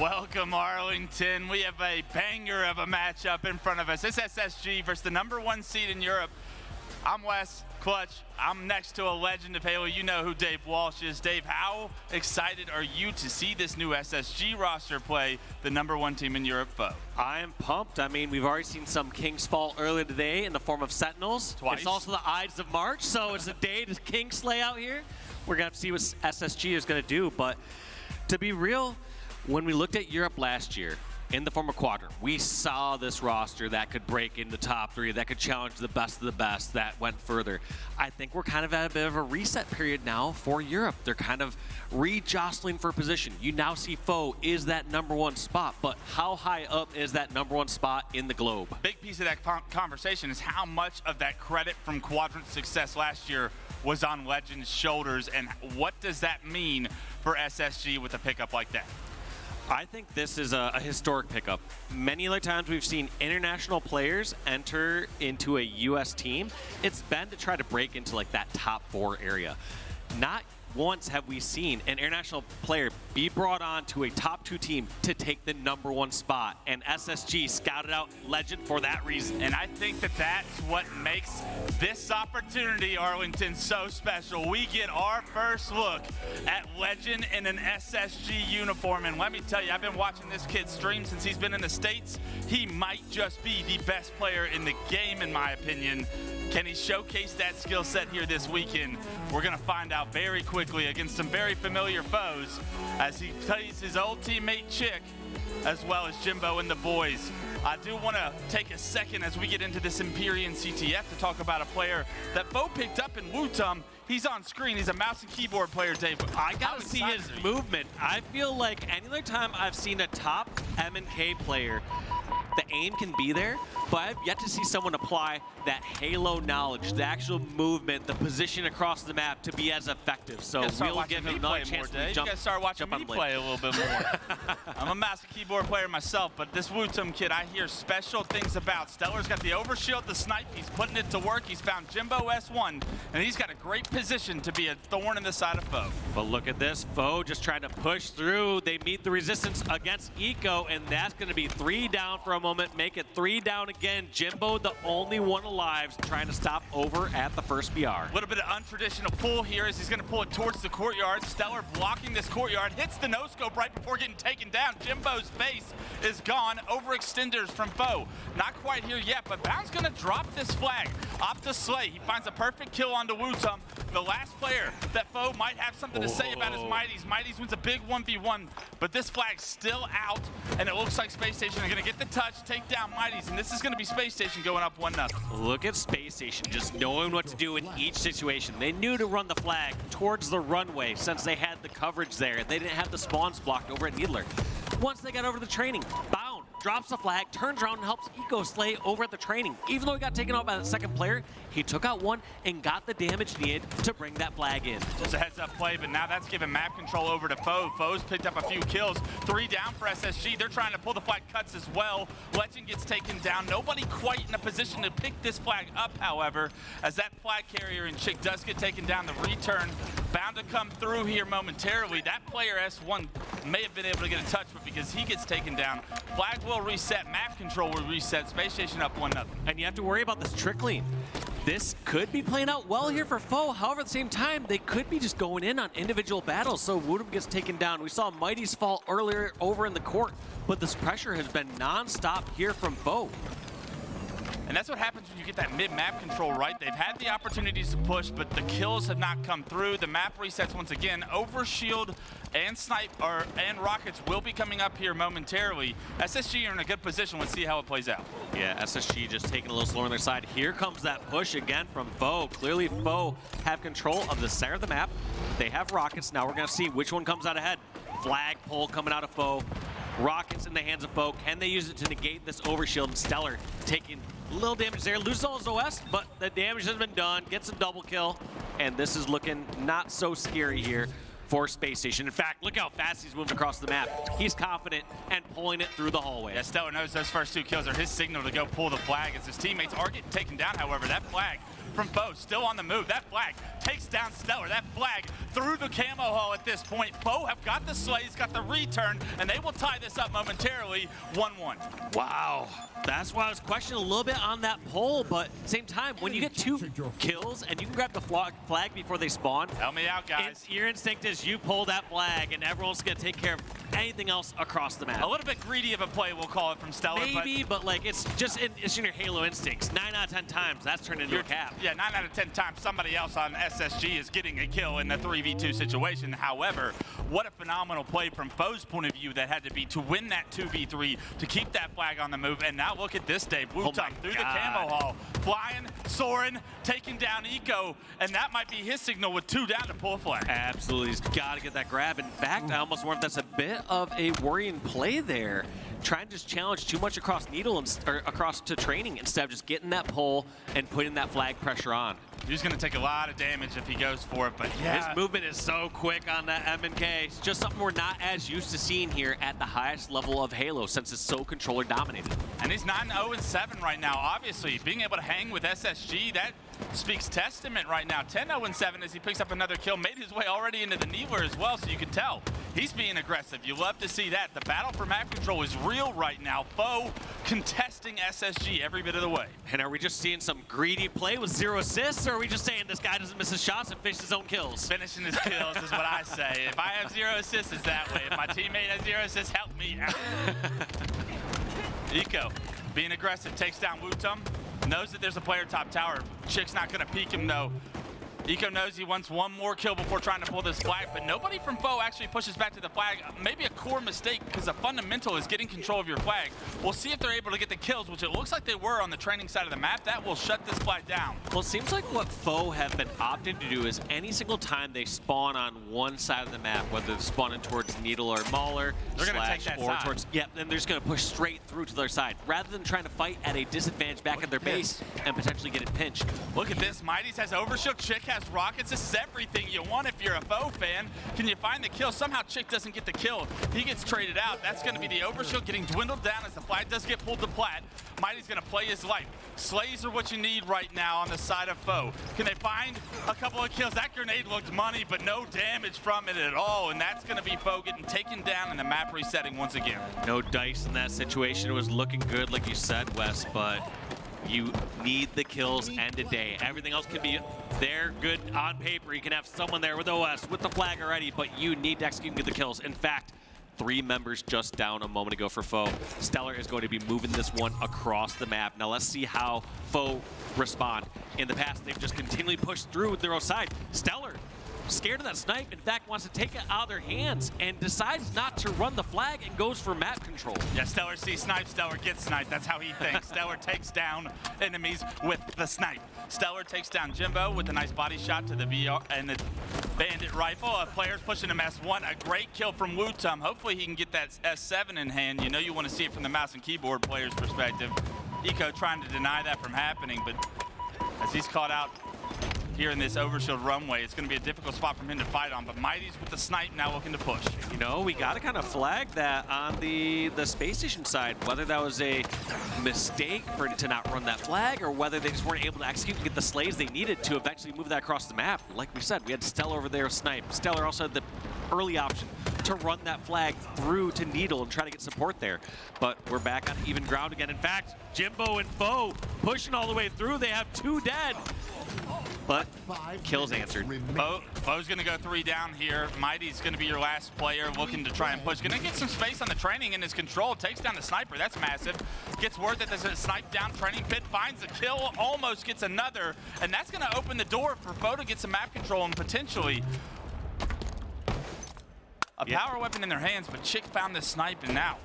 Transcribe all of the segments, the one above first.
Welcome, Arlington. We have a banger of a matchup in front of us. It's SSG versus the #1 seed in Europe. I'm Wes, Clutch. I'm next to a legend of Halo. You know who Dave Walsh is. Dave, how excited are you to see this new SSG roster play the #1 team in Europe foe? I am pumped. I mean, we've already seen some Kings fall earlier today in the form of Sentinels. Twice. It's also the Ides of March, so it's a day to King slay out here. We're going to have to see what SSG is going to do, but to be real, when we looked at Europe last year, in the form of Quadrant, we saw this roster that could break in the top 3, that could challenge the best of the best, that went further. I think we're kind of at a bit of a reset period now for Europe. They're kind of re-jostling for position. You now see foe is that #1 spot, but how high up is that #1 spot in the globe? Big piece of that conversation is how much of that credit from Quadrant's success last year was on Legend's shoulders, and what does that mean for SSG with a pickup like that? I think this is a historic pickup. Many other times we've seen international players enter into a US team. It's been to try to break into like that top 4 area. Not once have we seen an international player be brought on to a top 2 team to take the #1 spot, and SSG scouted out Legend for that reason. And I think that that's what makes this opportunity, Arlington, so special. We get our first look at Legend in an SSG uniform, and let me tell you, I've been watching this kid stream since he's been in the States. He might just be the best player in the game, in my opinion. Can he showcase that skill set here this weekend? We're gonna find out very quickly against some very familiar foes as he plays his old teammate TchiK, as well as Jimbo and the boys. I do want to take a second as we get into this Empyrean CTF to talk about a player that foe picked up in WuTum. He's on screen. He's a mouse and keyboard player, Dave. I gotta see his movement. I feel like any other time I've seen a top M&K player, the aim can be there, but I've yet to see someone apply that Halo knowledge, the actual movement, the position across the map to be as effective. So we'll give him another chance to jump. You guys start watching me play a little bit more. I'm a mouse and keyboard player myself, but this WuTum kid I hear special things about. StelluR's got the overshield, the snipe. He's putting it to work. He's found Jimbo S1, and he's got a great position to be a thorn in the side of foe. But look at this. Foe just trying to push through. They meet the resistance against Eco, and that's going to be 3 down for a moment. Make it 3 down again. Jimbo, the only one alive, trying to stop over at the first BR. A little bit of untraditional pull here as he's going to pull it towards the courtyard. StelluR blocking this courtyard, hits the no-scope right before getting taken down. Jimbo's face is gone. Overextenders from foe. Not quite here yet, but Bound's going to drop this flag. Opt to slay. He finds a perfect kill onto WuTum. The last player that foe might have something to say about is zMightys. zMightys wins a big 1v1, but this flag's still out, and it looks like Spacestation are going to get the touch, take down zMightys, and this is going to be Spacestation going up 1-0. Look at Spacestation just knowing what to do in each situation. They knew to run the flag towards the runway since they had the coverage there. They didn't have the spawns blocked over at Needler. Once they got over the training, Bound drops the flag, turns around and helps Eco slay over at the training. Even though he got taken out by the second player, he took out one and got the damage needed to bring that flag in. Just a heads-up play, but now that's giving map control over to foe. Foe's picked up a few kills. 3 down for SSG. They're trying to pull the flag cuts as well. Legend gets taken down. Nobody quite in a position to pick this flag up, however, as that flag carrier and TchiK does get taken down. The return bound to come through here momentarily. That player S1 may have been able to get a touch, but because he gets taken down, flag will reset, map control will reset, Spacestation up 1-0. And you have to worry about this trickling. This could be playing out well here for foe. However, at the same time, they could be just going in on individual battles. So WuTum gets taken down. We saw zMightys fall earlier over in the court, but this pressure has been non-stop here from foe. And that's what happens when you get that mid-map control right. They've had the opportunities to push, but the kills have not come through. The map resets once again. Overshield and and rockets will be coming up here momentarily. SSG are in a good position. Let's see how it plays out. Yeah, SSG just taking a little slower on their side. Here comes that push again from foe. Clearly foe have control of the center of the map. They have rockets. Now we're going to see which one comes out ahead. Flag pull coming out of foe. Rockets in the hands of foe. Can they use it to negate this overshield? And StelluR taking a little damage there. Loses all his OS, but the damage has been done. Gets a double kill. And this is looking not so scary here for Spacestation. In fact, look how fast he's moving across the map. He's confident and pulling it through the hallway. Yeah, StelluR knows those first 2 kills are his signal to go pull the flag as his teammates are getting taken down. However, that flag from Foe, still on the move. That flag takes down StelluR. That flag through the camo hall at this point. Foe have got the slays, got the return, and they will tie this up momentarily, 1-1. Wow. That's why I was questioning a little bit on that pole, but same time, when you get 2 kills and you can grab the flag before they spawn, help me out, guys. Your instinct is you pull that flag and everyone's going to take care of anything else across the map. A little bit greedy of a play, we'll call it, from StelluR. Maybe, but like it's in your Halo instincts. 9 out of 10 times, that's turned into a cap. Yeah, 9 out of 10 times somebody else on SSG is getting a kill in the 3v2 situation. However, what a phenomenal play from Foe's point of view that had to be to win that 2v3, to keep that flag on the move. And now look at this, Dave. WuTum through the camo hall, flying, soaring, taking down Eco, and that might be his signal with 2 down to pull a flag. Absolutely, he's got to get that grab. In fact, I almost wonder if that's a bit of a worrying play there. Trying to just challenge too much across needle or across to training instead of just getting that pull and putting that flag pressure on. He's going to take a lot of damage if he goes for it, but yeah. His movement is so quick on that M&K. It's just something we're not as used to seeing here at the highest level of Halo since it's so controller dominated. And he's 9-0-7 right now. Obviously, being able to hang with SSG, that speaks testament right now. 10-0-7 as he picks up another kill, made his way already into the Needler as well, so you can tell he's being aggressive. You love to see that. The battle for map control is real right now. Foe contesting SSG every bit of the way. And are we just seeing some greedy play with 0 assists, or are we just saying this guy doesn't miss his shots and finishes his own kills? Finishing his kills is what I say. If I have 0 assists, it's that way. If my teammate has 0 assists, help me out. Eco being aggressive, takes down WuTum. Knows that there's a player top tower. TchiK's not going to peek him, though. Eco knows he wants one more kill before trying to pull this flag, but nobody from Foe actually pushes back to the flag. Maybe a core mistake, because the fundamental is getting control of your flag. We'll see if they're able to get the kills, which it looks like they were on the training side of the map. That will shut this flag down. Well, it seems like what Foe have been opting to do is any single time they spawn on one side of the map, whether they're spawning towards Needle or Mauler, they're going to take that side. Towards, yeah, then they're just going to push straight through to their side, rather than trying to fight at a disadvantage back at their base and potentially get it pinched. Look at this. zMightys has overshield. TchiK has rockets. This is everything you want if you're a Foe fan. Can you find the kill? Somehow TchiK doesn't get the kill. He gets traded out. That's going to be the overshield getting dwindled down as the flag does get pulled to plat. zMightys going to play his life. Slays are what you need right now on the side of Foe. Can they find a couple of kills? That grenade looked money, but no damage from it at all. And that's going to be Foe getting taken down and the map resetting once again. No dice in that situation. It was looking good, like you said, Wes, but you need the kills end of day. Everything else can be there, good on paper. You can have someone there with OS, with the flag already, but you need to execute and get the kills. In fact, 3 members just down a moment ago for Foe. StelluR is going to be moving this one across the map. Now let's see how Foe respond. In the past, they've just continually pushed through with their own side. StelluR, scared of that snipe, in fact wants to take it out of their hands and decides not to run the flag and goes for map control. Yeah, StelluR sees snipe, StelluR gets sniped. That's how he thinks. StelluR takes down enemies with the snipe. StelluR takes down Jimbo with a nice body shot to the VR and the bandit rifle. Players pushing him S1. A great kill from WuTum. Hopefully he can get that S7 in hand. You know you want to see it from the mouse and keyboard player's perspective. Eco trying to deny that from happening, but as he's caught out here in this overshield runway, it's going to be a difficult spot for him to fight on, but zMightys with the snipe now looking to push. You know, we got to kind of flag that on the Space Station side, whether that was a mistake for to not run that flag or whether they just weren't able to execute and get the slays they needed to eventually move that across the map. Like we said, we had StelluR over there with snipe. StelluR also had the early option to run that flag through to Needle and try to get support there. But we're back on even ground again. In fact, Jimbo and Foe pushing all the way through. They have 2 dead. But kills answered. Foe's going to go 3 down here. zMightys going to be your last player looking to try and push. Going to get some space on the training in his control. Takes down the sniper. That's massive. Gets word that there's a snipe down training pit. Finds a kill. Almost gets another. And that's going to open the door for Foe to get some map control and potentially a power weapon in their hands. But TchiK found this snipe, and now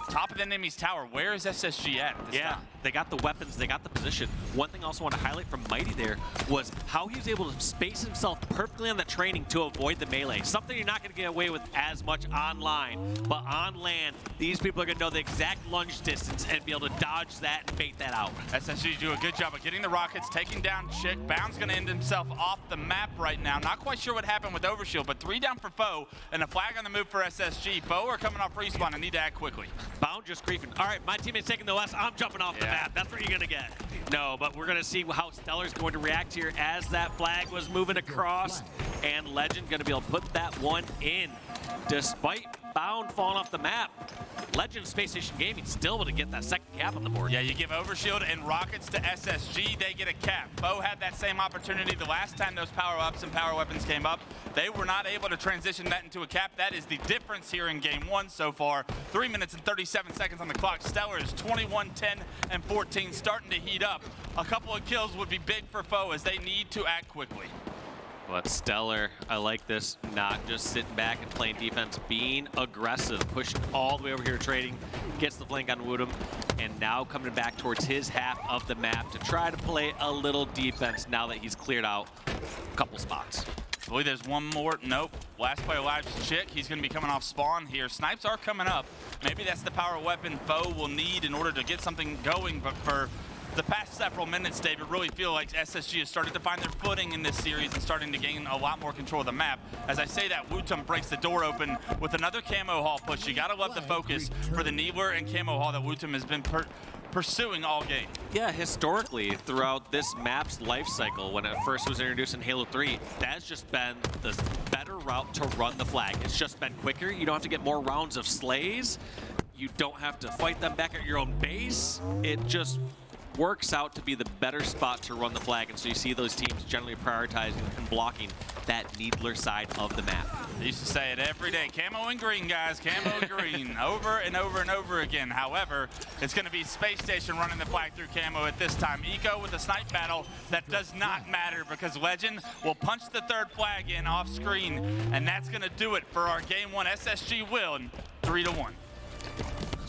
top of the enemy's tower. Where is SSG at this time? They got the weapons, they got the position. One thing I also want to highlight from Mighty there was how he was able to space himself perfectly on the training to avoid the melee. Something you're not going to get away with as much online, but on land, these people are going to know the exact lunge distance and be able to dodge that and bait that out. SSG do a good job of getting the rockets, taking down TchiK. Bound's going to end himself off the map right now. Not quite sure what happened with overshield, but 3 down for Foe and a flag on the move for SSG. Foe are coming off respawn and need to act quickly. Bound just griefing. All right, my teammate's taking the West. I'm jumping off the map. map. That's what you're going to get. No, but we're going to see how StelluR's going to react here as that flag was moving across. And Lqgend going to be able to put that one in. Despite Bound falling off the map, Lqgend Spacestation Gaming still able to get that second cap on the board. Yeah, you give Overshield and Rockets to SSG, they get a cap. Bo had that same opportunity the last time those power-ups and power weapons came up. They were not able to transition that into a cap. That is the difference here in game one so far. 3 minutes and 37 seconds on the clock. StelluR is 21, 10, and 14, starting to heat up. A couple of kills would be big for Foe as they need to act quickly. But StelluR, I like this, not just sitting back and playing defense, being aggressive, pushing all the way over here trading, gets the flank on WuTum, and now coming back towards his half of the map to try to play a little defense now that he's cleared out a couple spots. I believe there's one more. Nope. Last player alive is TchiK. He's going to be coming off spawn here. Snipes are coming up. Maybe that's the power weapon Foe will need in order to get something going, but for the past several minutes, David, really feel like SSG has started to find their footing in this series and starting to gain a lot more control of the map. As I say that, WuTum breaks the door open with another camo haul push. You gotta love the focus for the Needler and camo haul that WuTum has been pursuing all game. Yeah, historically, throughout this map's life cycle, when it first was introduced in Halo 3, that's just been the better route to run the flag. It's just been quicker. You don't have to get more rounds of slays. You don't have to fight them back at your own base. It just works out to be the better spot to run the flag, and so you see those teams generally prioritizing and blocking that Needler side of the map. I used to say it every day, camo and green, guys, camo and green, over and over and over again. However, it's going to be Spacestation running the flag through camo at this time. Eco with a snipe battle that does not matter because Lqgend will punch the third flag in off screen, and that's going to do it for our game one. SSG win 3-1.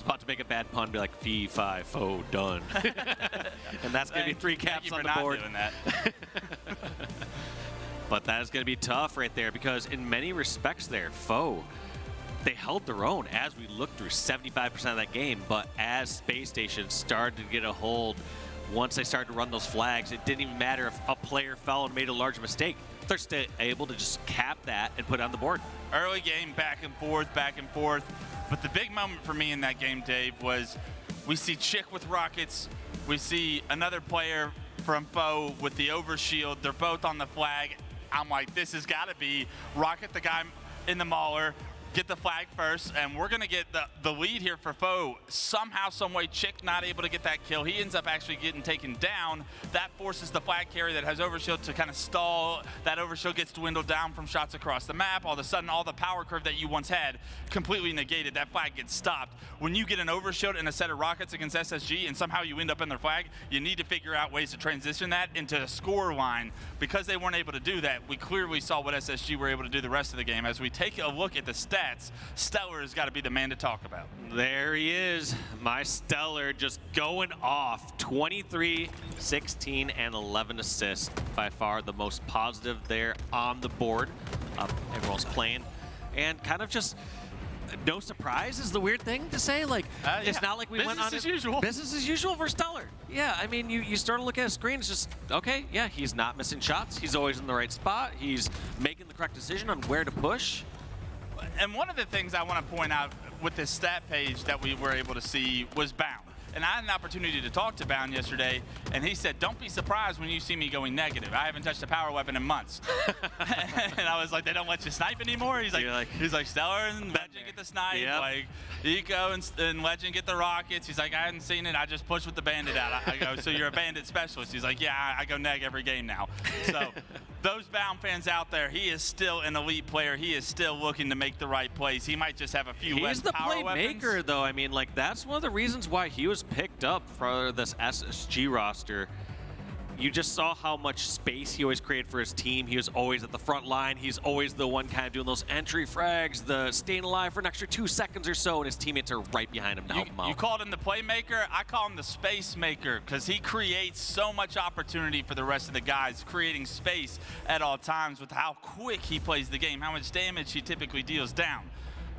About to make a bad pun, be like, fee, fi, fo, done. And that's going to be 3 caps on the board. Doing that. But that is going to be tough right there because in many respects there, Foe, they held their own as we looked through 75% of that game. But as Space Station started to get a hold, once they started to run those flags, it didn't even matter if a player fell and made a large mistake. They're still able to just cap that and put it on the board. Early game, back and forth, back and forth. But the big moment for me in that game, Dave, was we see TchiK with Rockets. We see another player from Foe with the Overshield. They're both on the flag. I'm like, this has got to be Rocket, the guy in the Mauler, get the flag first, and we're going to get the lead here for Foe. Somehow, some way, TchiK not able to get that kill. He ends up actually getting taken down. That forces the flag carrier that has Overshield to kind of stall. That Overshield gets dwindled down from shots across the map. All of a sudden, all the power curve that you once had completely negated. That flag gets stopped. When you get an Overshield and a set of Rockets against SSG, and somehow you end up in their flag, you need to figure out ways to transition that into a score line. Because they weren't able to do that, we clearly saw what SSG were able to do the rest of the game. As we take a look at the stats, StelluR has got to be the man to talk about. There he is, my StelluR just going off. 23, 16, and 11 assists. By far the most positive there on the board. Everyone's playing. And kind of just no surprise is the weird thing to say. Like, it's not like we went on business as usual. Business as usual for StelluR. Yeah, I mean, you start to look at a screen, it's just, okay, yeah, he's not missing shots. He's always in the right spot. He's making the correct decision on where to push. And one of the things I want to point out with this stat page that we were able to see was Bound. And I had an opportunity to talk to Bound yesterday, and he said, don't be surprised when you see me going negative. I haven't touched a power weapon in months. And I was like, they don't let you snipe anymore? He's like StelluR and Lqgend get the snipe. Yep. Like, Eco and Lqgend get the rockets. He's like, I hadn't seen it. I just pushed with the bandit out. I go, so you're a bandit specialist? He's like, yeah, I go neg every game now. So those Bound fans out there, he is still an elite player. He is still looking to make the right plays. He might just have a few less power weapons. He's the playmaker, though. I mean, like, that's one of the reasons why he was picked up for this SSG roster. You just saw how much space he always created for his team. He was always at the front line. He's always the one kind of doing those entry frags, the staying alive for an extra 2 seconds or so, and his teammates are right behind him now. You called him the playmaker. I call him the space maker because he creates so much opportunity for the rest of the guys, creating space at all times with how quick he plays the game, how much damage he typically deals down.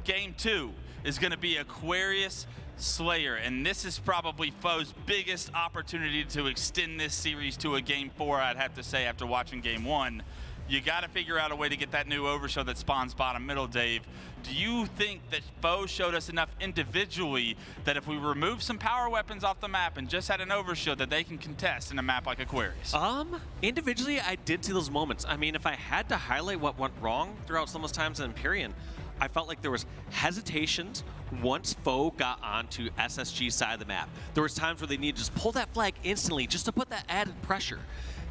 Game 2 is going to be Aquarius Slayer, and this is probably Foe's biggest opportunity to extend this series to a Game 4, I'd have to say, after watching Game 1. You got to figure out a way to get that new overshield that spawns bottom middle, Dave. Do you think that Foe showed us enough individually that if we remove some power weapons off the map and just had an overshield that they can contest in a map like Aquarius? Individually, I did see those moments. I mean, if I had to highlight what went wrong throughout some of those times in Empyrean, I felt like there was hesitations once Foe got onto SSG's side of the map. There was times where they needed to just pull that flag instantly just to put that added pressure.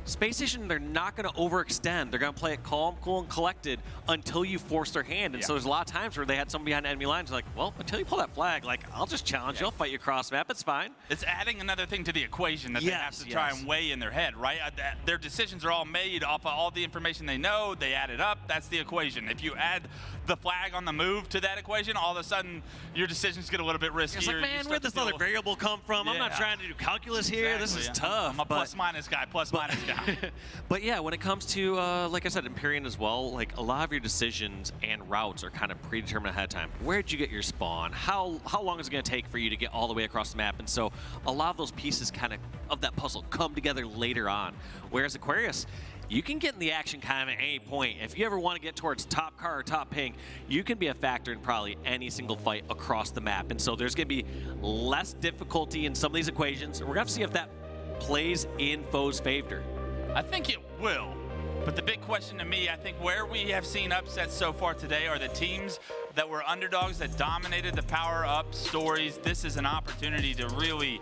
Spacestation, they're not going to overextend. They're going to play it calm, cool, and collected until you force their hand. And so there's a lot of times where they had someone behind enemy lines like, well, until you pull that flag, like, I'll just challenge you. I'll fight you across map. It's fine. It's adding another thing to the equation that they have to try and weigh in their head, right? Their decisions are all made off of all the information they know. They add it up. That's the equation. If you add the flag on the move to that equation, all of a sudden your decisions get a little bit riskier. It's like, man, where'd this other variable come from? I'm not trying to do calculus here. This is tough. I'm a plus-minus guy, plus-minus guy. But yeah, when it comes to, like I said, Empyrean as well, like a lot of your decisions and routes are kind of predetermined ahead of time. Where'd you get your spawn? How long is it going to take for you to get all the way across the map? And so a lot of those pieces kind of that puzzle come together later on. Whereas Aquarius, you can get in the action kind of at any point. If you ever want to get towards top car or top ping, you can be a factor in probably any single fight across the map. And so there's going to be less difficulty in some of these equations. And we're going to have to see if that plays in Foe's favor. I think it will. But the big question to me, I think where we have seen upsets so far today are the teams that were underdogs that dominated the power-up stories. This is an opportunity to really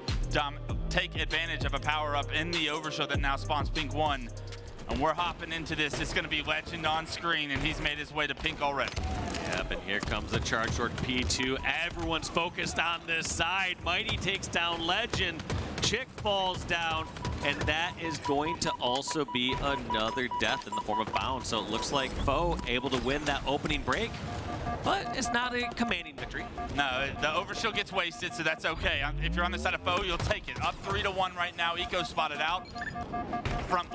take advantage of a power-up in the overshield that now spawns Pink 1. And we're hopping into this. It's going to be Lqgend on screen, and he's made his way to Pink already. Yep, and here comes the charge toward P2. Everyone's focused on this side. Mighty takes down Lqgend. TchiK falls down, and that is going to also be another death in the form of Bound. So it looks like Foe able to win that opening break, but it's not a commanding victory. No, the overshield gets wasted, so that's okay. If you're on the side of Foe, you'll take it. Up 3-1 right now. Eco spotted out. Front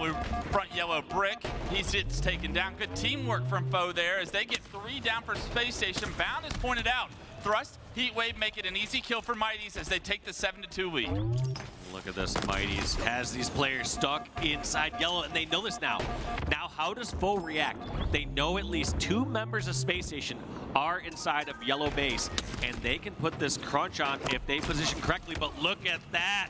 yellow brick. He gets taken down. Good teamwork from Foe there as they get 3 down for Spacestation. Bound is pointed out. Thrust, Heat Wave make it an easy kill for Mighties as they take the 7-2 lead. Look at this, Mighties has these players stuck inside yellow, and they know this now. Now, how does Foe react? They know at least 2 members of Spacestation are inside of yellow base, and they can put this crunch on if they position correctly, but look at that.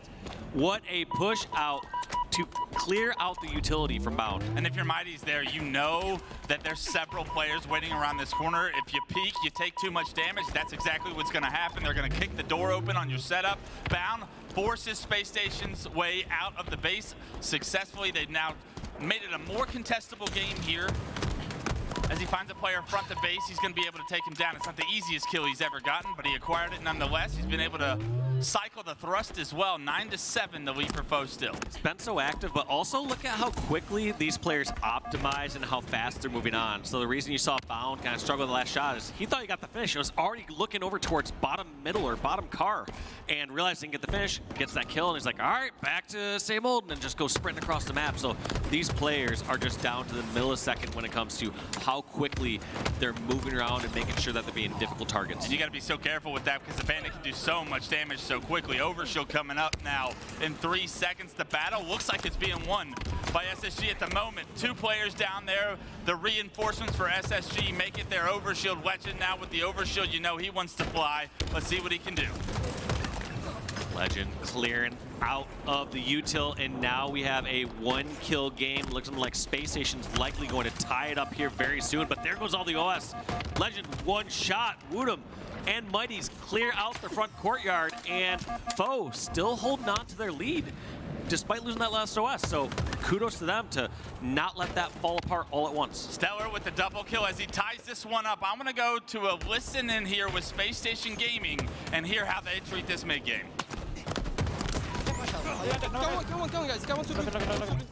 What a push out to clear out the utility from Bound. And if your Mighty's there, you know that there's several players waiting around this corner. If you peek, you take too much damage, that's exactly what's gonna happen. They're gonna kick the door open on your setup. Bound forces Spacestation's way out of the base successfully. They've now made it a more contestable game here. As he finds a player front to base, he's gonna be able to take him down. It's not the easiest kill he's ever gotten, but he acquired it nonetheless. He's been able to cycle the thrust as well. 9-7 the lead for Foe still. It's been so active, but also look at how quickly these players optimize and how fast they're moving on. So the reason you saw Bound kind of struggle with the last shot is he thought he got the finish. He was already looking over towards bottom middle or bottom car and realized he can get the finish, gets that kill, and he's like, all right, back to same old, and then just go sprinting across the map. So these players are just down to the millisecond when it comes to how quickly they're moving around and making sure that they're being difficult targets. And you got to be so careful with that because the Bandit can do so much damage so quickly. Overshield coming up now in 3 seconds. The battle looks like it's being won by SSG at the moment. 2 players down there. The reinforcements for SSG make it their overshield. Lqgend now with the overshield, you know he wants to fly. Let's see what he can do. Lqgend clearing out of the util, and now we have a 1-kill game. Looks like Spacestation's likely going to tie it up here very soon, but there goes all the OS. Lqgend 1 shot. WuTum and Mighty's clear out the front courtyard, and Foe still holding on to their lead despite losing that last OS. So kudos to them to not let that fall apart all at once. StelluR with the double kill as he ties this one up. I'm gonna go to a listen in here with Spacestation Gaming and hear how they treat this mid game. Go on, guys. Go on to the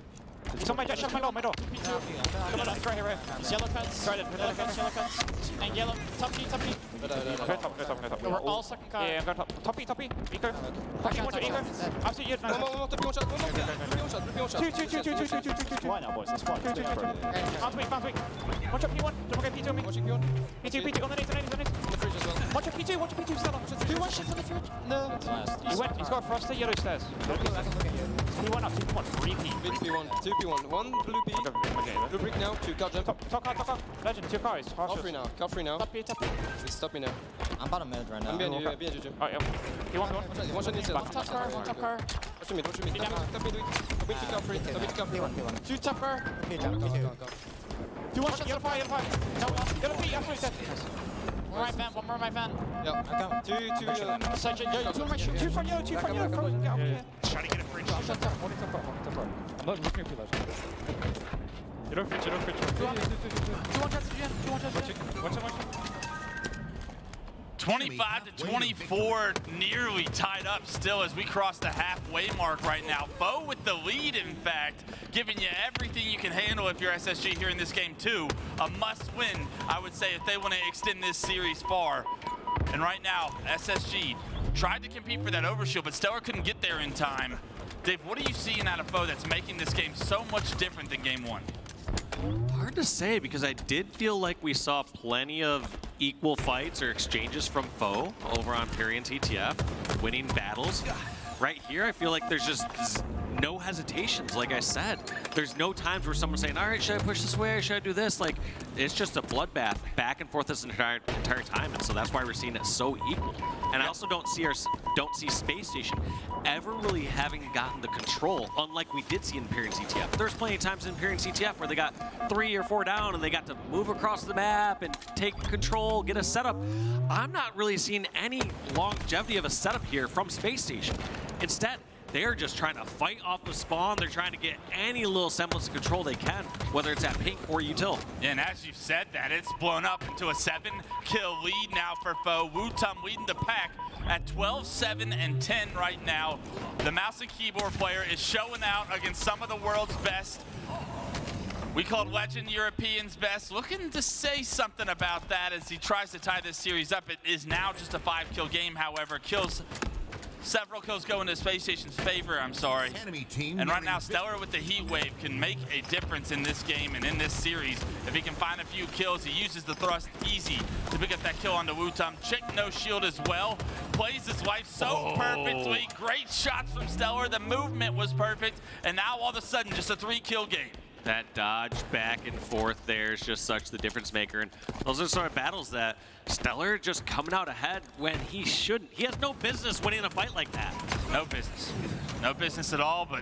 He's on my door, my door. Come on, right here. He's yellow cuts. Right in, Yellow cuts. And yellow. Top P. Go top. We're all second car. Yeah, I'm going top. Toppy. Eco. Eco. Absolutely, you're One more to be on shot. Two. Why now, boys? That's fine. Bounce weak. Watch up P1. Don't forget P2 on me. Watching P1. P2 on the nades. On the fridge as well. Watch your P2, watch your P2, Stellar. 2 1 shits on the church. No. He's got frost to yellow stairs. 2-1 up, 2-1, 3P. Big P1, 2P1, 1 blue P. Blue brick now, 2 car jump. Top car. Legend, 2 cars. Car free now. Top P. He's stop me now. I'm bottom mid right now. I'm behind you, Jujum. Oh, yeah. P1. One shot needs it. One top car. Watch me, Top mid, Top mid to car free. Top mid to car free. P1. 2 top car. P2. 2-1 shot, yellow fire. No, yellow P, absolutely dead. One more right van. Yeah. I come. Two. Section, yo, 2 right shoot. 2 front yellow, 2 front yellow. Frozen, get up here. Trying to get a fridge. Shut down, one top car. I'm not looking at you, You don't fridge. 2-1 transition. Watch it. 25 to 24, nearly tied up still as we cross the halfway mark right now. Foe with the lead, in fact, giving you everything you can handle if you're SSG here in this game too. A must win, I would say, if they want to extend this series far. And right now, SSG tried to compete for that overshield, but StelluR couldn't get there in time. Dave, what are you seeing out of Foe that's making this game so much different than game 1? Hard to say, because I did feel like we saw plenty of equal fights or exchanges from Foe over on Piri and TTF, winning battles. Right here, I feel like there's just no hesitations. Like I said, there's no times where someone's saying, all right, should I push this way or should I do this? Like, it's just a bloodbath back and forth this entire time, and so that's why we're seeing it so equal. And I also don't see Spacestation ever really having gotten the control, unlike we did see in Piri and CTF. There's plenty of times in Piri and CTF where they got 3 or 4 down and they got to move across the map and take control, get a setup. I'm not really seeing any longevity of a setup here from Spacestation. Instead, they're just trying to fight off the spawn. They're trying to get any little semblance of control they can, whether it's at pink or util. And as you said that, it's blown up into a 7-kill lead now for Foe. WuTum leading the pack at 12, 7, and 10 right now. The mouse and keyboard player is showing out against some of the world's best. We called Lqgend Europeans best, looking to say something about that as he tries to tie this series up. It is now just a 5-kill game, however. Several kills go into Spacestation's favor, I'm sorry. And right now, StelluR with the heat wave can make a difference in this game and in this series. If he can find a few kills, he uses the thrust easy to pick up that kill onto WuTum. TchiK no shield as well. Plays his life so perfectly. Great shots from StelluR. The movement was perfect. And now all of a sudden, just a 3-kill game. That dodge back and forth there is just such the difference maker. And those are sort of battles that StelluR just coming out ahead when he shouldn't. He has no business winning a fight like that. No business. No business at all, but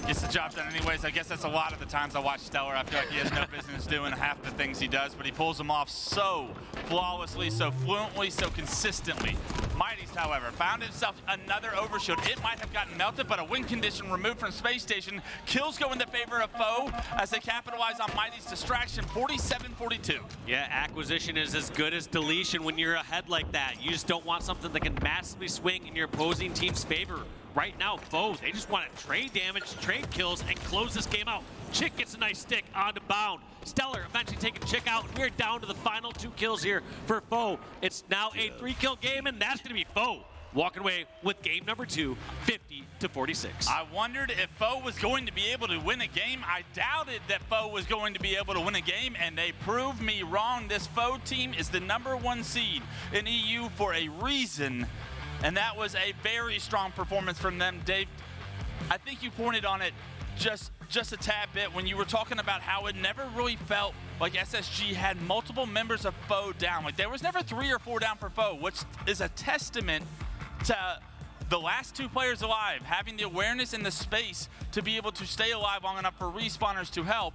gets the job done anyways. I guess that's a lot of the times I watch StelluR. I feel like he has no business doing half the things he does, but he pulls them off so flawlessly, so fluently, so consistently. zMightys, however, found himself another overshield. It might have gotten melted, but a win condition removed from Spacestation. Kills go in the favor of Foe as they capitalize on zMightys' distraction, 47-42. Yeah, acquisition is as good as deletion when you're ahead like that. You just don't want something that can massively swing in your opposing team's favor. Right now, Foe, they just want to trade damage, trade kills, and close this game out. TchiK gets a nice stick onto Bound. StelluR eventually taking TchiK out. We're down to the final 2 kills here for Foe. It's now a 3-kill game, and that's going to be Foe walking away with game number 2, 50-46. I wondered if Foe was going to be able to win a game. I doubted that Foe was going to be able to win a game, and they proved me wrong. This Foe team is the #1 seed in EU for a reason, and that was a very strong performance from them. Dave, I think you pointed on it just a tad bit when you were talking about how it never really felt like SSG had multiple members of Foe down. Like there was never 3 or 4 down for Foe, which is a testament to the last 2 players alive, having the awareness and the space to be able to stay alive long enough for respawners to help.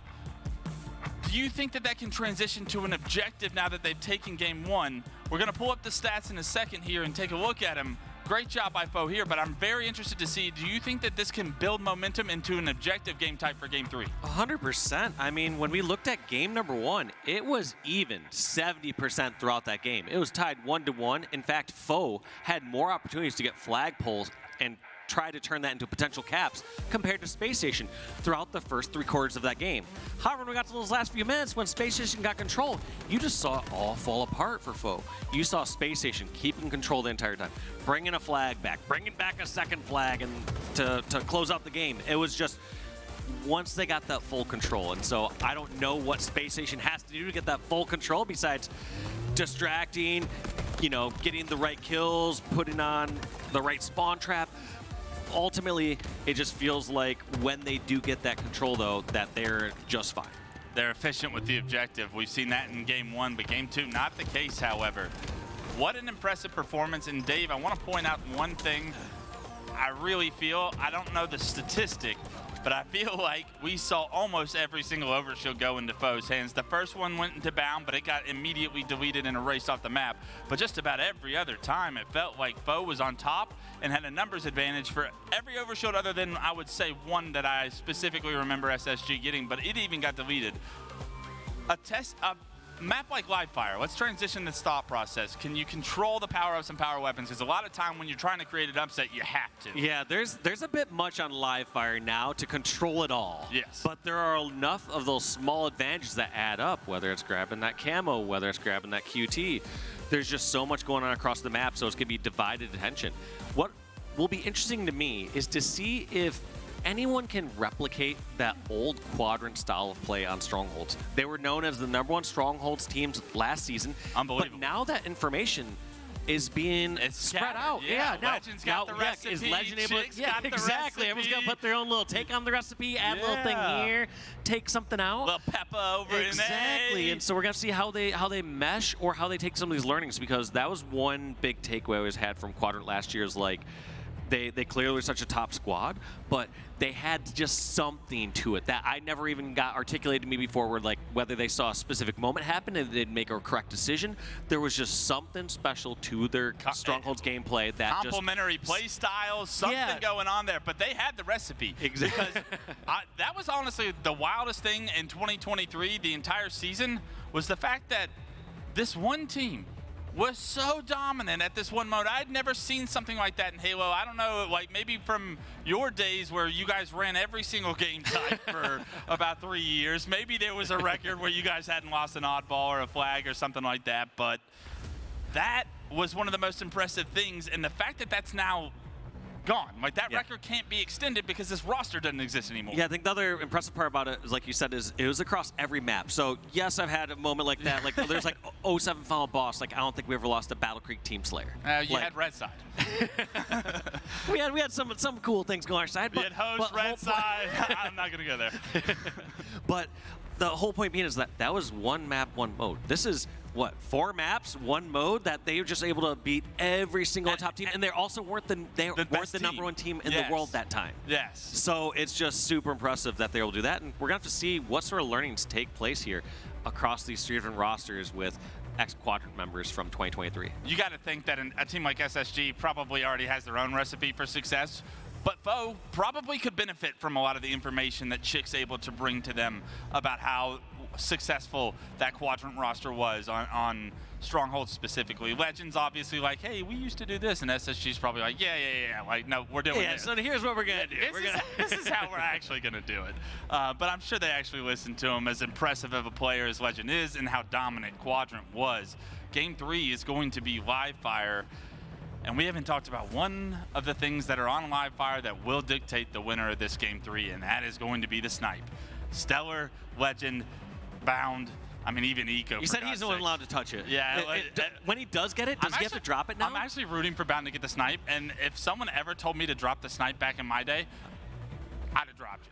Do you think that that can transition to an objective now that they've taken game 1? We're gonna pull up the stats in a second here and take a look at them. Great job by Foe here, but I'm very interested to see, do you think that this can build momentum into an objective game type for game 3? 100%. I mean, when we looked at game number 1, it was even 70% throughout that game. It was tied 1-1. In fact, Foe had more opportunities to get flag pulls and try to turn that into potential caps compared to Spacestation throughout the first 3 quarters of that game. However, when we got to those last few minutes when Spacestation got control, you just saw it all fall apart for Foe. You saw Spacestation keeping control the entire time, bringing a flag back, bringing back a second flag and to close out the game. It was just once they got that full control. And so I don't know what Spacestation has to do to get that full control besides distracting, you know, getting the right kills, putting on the right spawn trap. Ultimately, it just feels like when they do get that control, though, that they're just fine. They're efficient with the objective. We've seen that in game 1, but game 2, not the case, however. What an impressive performance. And Dave, I want to point out one thing. I really feel, I don't know the statistic, but I feel like we saw almost every single overshield go into Foe's hands. The first one went into bound, but it got immediately deleted and erased off the map. But just about every other time, it felt like Foe was on top and had a numbers advantage for every overshield other than, I would say, one that I specifically remember SSG getting, but it even got deleted. A map like Livefire, let's transition this thought process. Can you control the power-ups and power weapons? Because a lot of time when you're trying to create an upset, you have to. Yeah, there's a bit much on Livefire now to control it all. Yes. But there are enough of those small advantages that add up, whether it's grabbing that camo, whether it's grabbing that QT. There's just so much going on across the map, so it's going to be divided attention. What will be interesting to me is to see if anyone can replicate that old quadrant style of play on Strongholds. They were known as the #1 Strongholds teams last season. Unbelievable. But now that information is being spread out. Yeah, Legend's got the recipe. Is Legend able TchiK's to, yeah, got the exactly. recipe. Everyone's going to put their own little take on the recipe, add a little thing here, take something out. Little pepper over in there. Exactly. And so we're going to see how they mesh or how they take some of these learnings, because that was one big takeaway I always had from Quadrant last year is like, they clearly were such a top squad, but they had just something to it that I never even got articulated to me before, where like whether they saw a specific moment happen and they'd make a correct decision, there was just something special to their Strongholds gameplay that complementary play styles, something going on there, but they had the recipe. Exactly. Because that was honestly the wildest thing in 2023, the entire season, was the fact that this one team was so dominant at this one mode. I'd never seen something like that in Halo. I don't know, like maybe from your days where you guys ran every single game type for about 3 years. Maybe there was a record where you guys hadn't lost an oddball or a flag or something like that, but that was one of the most impressive things. And the fact that that's now gone, like that record can't be extended because this roster doesn't exist anymore. Yeah, I think the other impressive part about it is, like you said, is it was across every map. So yes, I've had a moment like that. Like there's like 07 Final Boss. Like I don't think we ever lost a Battle Creek Team Slayer. You had Red Side. we had some cool things going on our side. We had Host, Red Side. I'm not gonna go there. But the whole point being is that was one map, one mode. This is what, 4 maps, 1 mode that they were just able to beat every single top team, and they also weren't the #1 team in the world that time. Yes. So it's just super impressive that they're able to do that, and we're gonna have to see what sort of learnings take place here across these 3 different rosters with ex-Quadrant members from 2023. You got to think that a team like SSG probably already has their own recipe for success, but Foe probably could benefit from a lot of the information that TchiK's able to bring to them about how successful that Quadrant roster was on Strongholds specifically. Legend's obviously like, hey, we used to do this, and SSG's probably like, yeah, like, no, we're doing this. So here's what we're gonna do. This is how we're actually gonna do it. But I'm sure they actually listened to him, as impressive of a player as Legend is and how dominant Quadrant was. Game 3 is going to be Livefire, and we haven't talked about one of the things that are on Livefire that will dictate the winner of this Game 3, and that is going to be the snipe. StelluR, Legend, Bound, I mean, even Eco. You said he's the one allowed to touch it. Yeah. When he does get it, does he have to drop it now? I'm actually rooting for Bound to get the snipe, and if someone ever told me to drop the snipe back in my day, I'd have dropped you.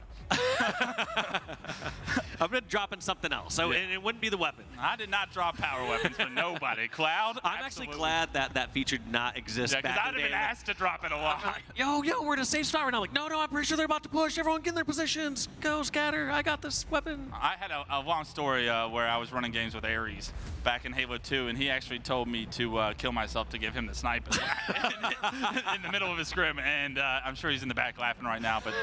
I've been dropping something else, so and it wouldn't be the weapon. I did not drop power weapons for nobody. Cloud, I'm actually glad that feature did not exist back in the day. I'd have been asked to drop it a lot. Yo, we're in a safe spot right now. Like, no, I'm pretty sure they're about to push. Everyone get in their positions. Go, scatter. I got this weapon. I had a long story where I was running games with Ares back in Halo 2, and he actually told me to kill myself to give him the snipe in the middle of his scrim, and I'm sure he's in the back laughing right now, but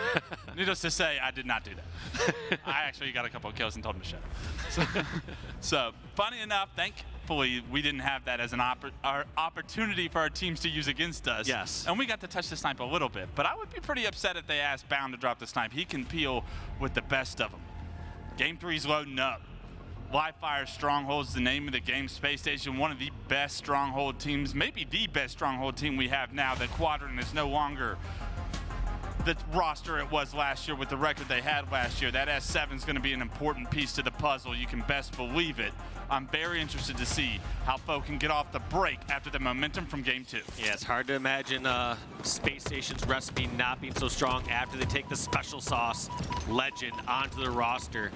needless to say, I did not do that. I actually got a couple of kills and told him to shut up. So funny enough, thankfully, we didn't have that as an opportunity for our teams to use against us. Yes. And we got to touch the snipe a little bit, but I would be pretty upset if they asked Bound to drop the snipe. He can peel with the best of them. Game 3's loading up. Livefire Stronghold's the name of the game. Spacestation, one of the best Stronghold teams, maybe the best Stronghold team we have now. The Quadrant is no longer the roster it was last year with the record they had last year. That S7 is going to be an important piece to the puzzle. You can best believe it. I'm very interested to see how Foe can get off the break after the momentum from game 2. Yeah, it's hard to imagine Space Station's recipe not being so strong after they take the special sauce Legend onto the roster.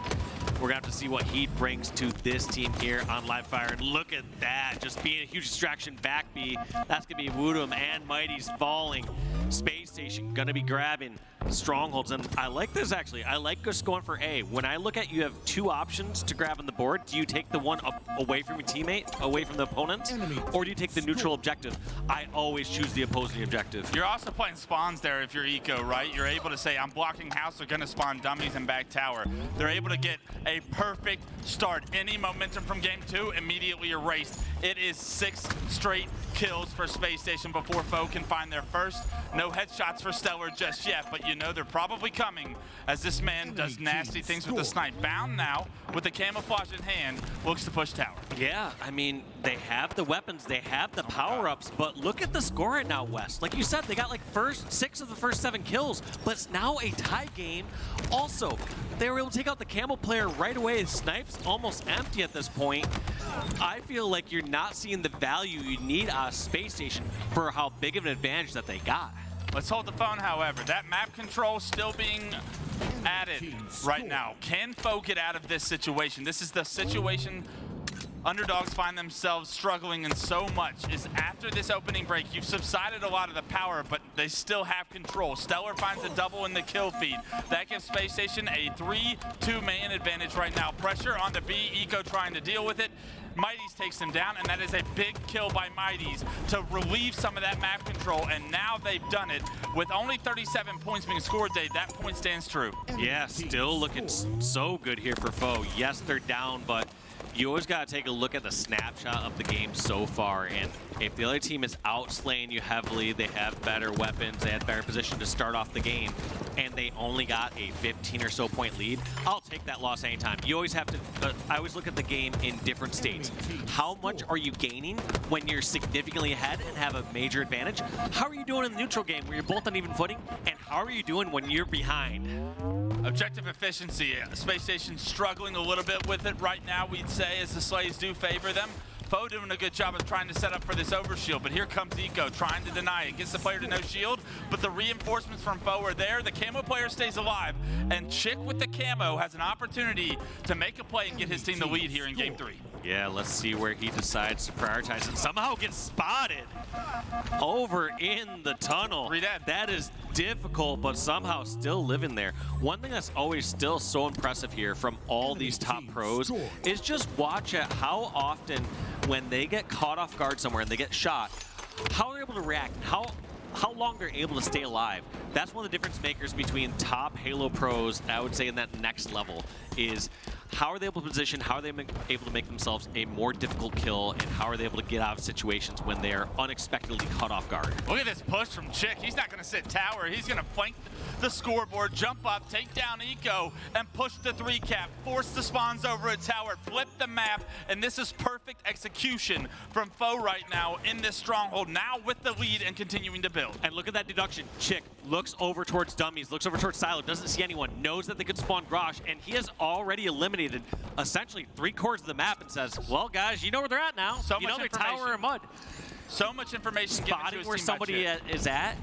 We're gonna have to see what he brings to this team here on Live Fire. And look at that, just being a huge distraction back B. That's gonna be WuTum and zMightys falling. Space Station gonna be grabbing strongholds, and I like this actually. I like just going for A. When I look at you have 2 options to grab on the board, do you take the one up away from your teammate, away from the opponent, or do you take the neutral objective? I always choose the opposing objective. You're also playing spawns there if you're eco, right? You're able to say, I'm blocking house, they're gonna spawn dummies and back tower. They're able to get a perfect start. Any momentum from game 2 immediately erased. It is 6 straight kills for Space Station before Foe can find their first. No headshots for StelluR just yet, but you know they're probably coming as this man does nasty things with the snipe. Bound now with the camouflage in hand, looks to push tower. Yeah, I mean, they have the weapons, they have the power-ups, but look at the score right now, West. Like you said, they got like 6 of the first 7 kills, but it's now a tie game. Also, they were able to take out the camo player right away. Snipe's almost empty at this point. I feel like you're not seeing the value you need out of Space Station for how big of an advantage that they got. Let's hold the phone, however. That map control still being added right now. Can Foe get out of this situation? This is the situation underdogs find themselves struggling in so much. Is after this opening break, you've subsided a lot of the power, but they still have control. StelluR finds a double in the kill feed. That gives Space Station a 3-2 man advantage right now. Pressure on the B, Eco trying to deal with it. zMightys takes him down, and that is a big kill by zMightys to relieve some of that map control, and now they've done it. With only 37 points being scored, Dave, that point stands true. Yeah, still looking so good here for Foe. Yes, they're down, but you always got to take a look at the snapshot of the game so far, and if the other team is outslaying you heavily, they have better weapons, they had better position to start off the game, and they only got a 15 or so point lead, I'll take that loss anytime. You always have to, I always look at the game in different states. How much are you gaining when you're significantly ahead and have a major advantage? How are you doing in the neutral game where you're both on even footing? And how are you doing when you're behind? Objective efficiency. Space Station struggling a little bit with it right now, we'd say, as the slays do favor them. Foe doing a good job of trying to set up for this overshield, but here comes Eco trying to deny it. Gets the player to no shield, but the reinforcements from Foe are there. The camo player stays alive, and TchiK with the camo has an opportunity to make a play and get his team the lead here in game 3. Yeah, let's see where he decides to prioritize and somehow gets spotted over in the tunnel. That is difficult, but somehow still living there. One thing that's always still so impressive here from all these top pros is just watch at how often when they get caught off guard somewhere and they get shot, how they're able to react, how long they're able to stay alive. That's one of the difference makers between top Halo pros, I would say, in that next level, is how are they able to position, how are they able to make themselves a more difficult kill, and how are they able to get out of situations when they are unexpectedly caught off guard. Look at this push from TchiK. He's not going to sit tower. He's going to flank the scoreboard, jump up, take down Eco, and push the 3-cap, force the spawns over a tower, flip the map, and this is perfect execution from Foe right now in this stronghold, now with the lead and continuing to build. And look at that deduction. TchiK looks over towards dummies, looks over towards Silo, doesn't see anyone, knows that they could spawn Grosh, and he has already eliminated essentially 3/4 of the map and says, well, guys, you know where they're at now. So you much know their tower or mud. So much information given to Spotting his where team by somebody TchiK. is at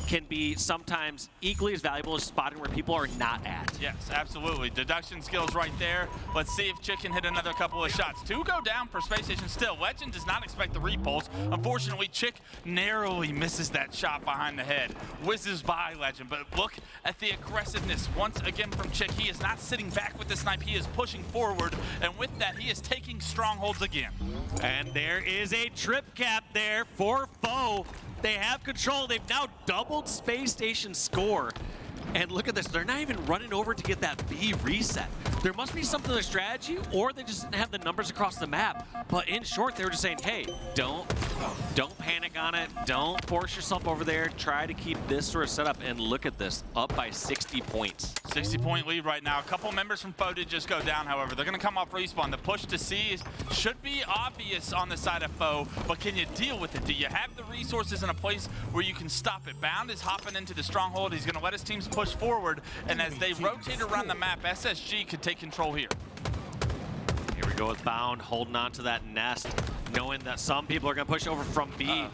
can be sometimes equally as valuable as spotting where people are not at. Yes, absolutely. Deduction skills right there. Let's see if TchiK can hit another couple of shots. 2 go down for Space Station still. Lqgend does not expect the repulse. Unfortunately, TchiK narrowly misses that shot behind the head. Whizzes by Lqgend, but look at the aggressiveness once again from TchiK. He is not sitting back with the snipe. He is pushing forward, and with that, he is taking strongholds again. And there is a trip cap there for Foe. They have control. They've now doubled Space Station's score. And look at this. They're not even running over to get that B reset. There must be something to their strategy, or they just didn't have the numbers across the map. But in short, they were just saying, hey, don't panic on it. Don't force yourself over there. Try to keep this sort of setup. And look at this, up by 60 points. 60-point lead right now. A couple members from Foe did just go down, however. They're going to come off respawn. The push to C should be obvious on the side of Foe, but can you deal with it? Do you have the resources in a place where you can stop it? Bound is hopping into the stronghold. He's going to let his teams push forward, and as they rotate around the map, SSG could take control here. Here we Go with Bound, holding on to that nest, knowing that some people are going to push over from B.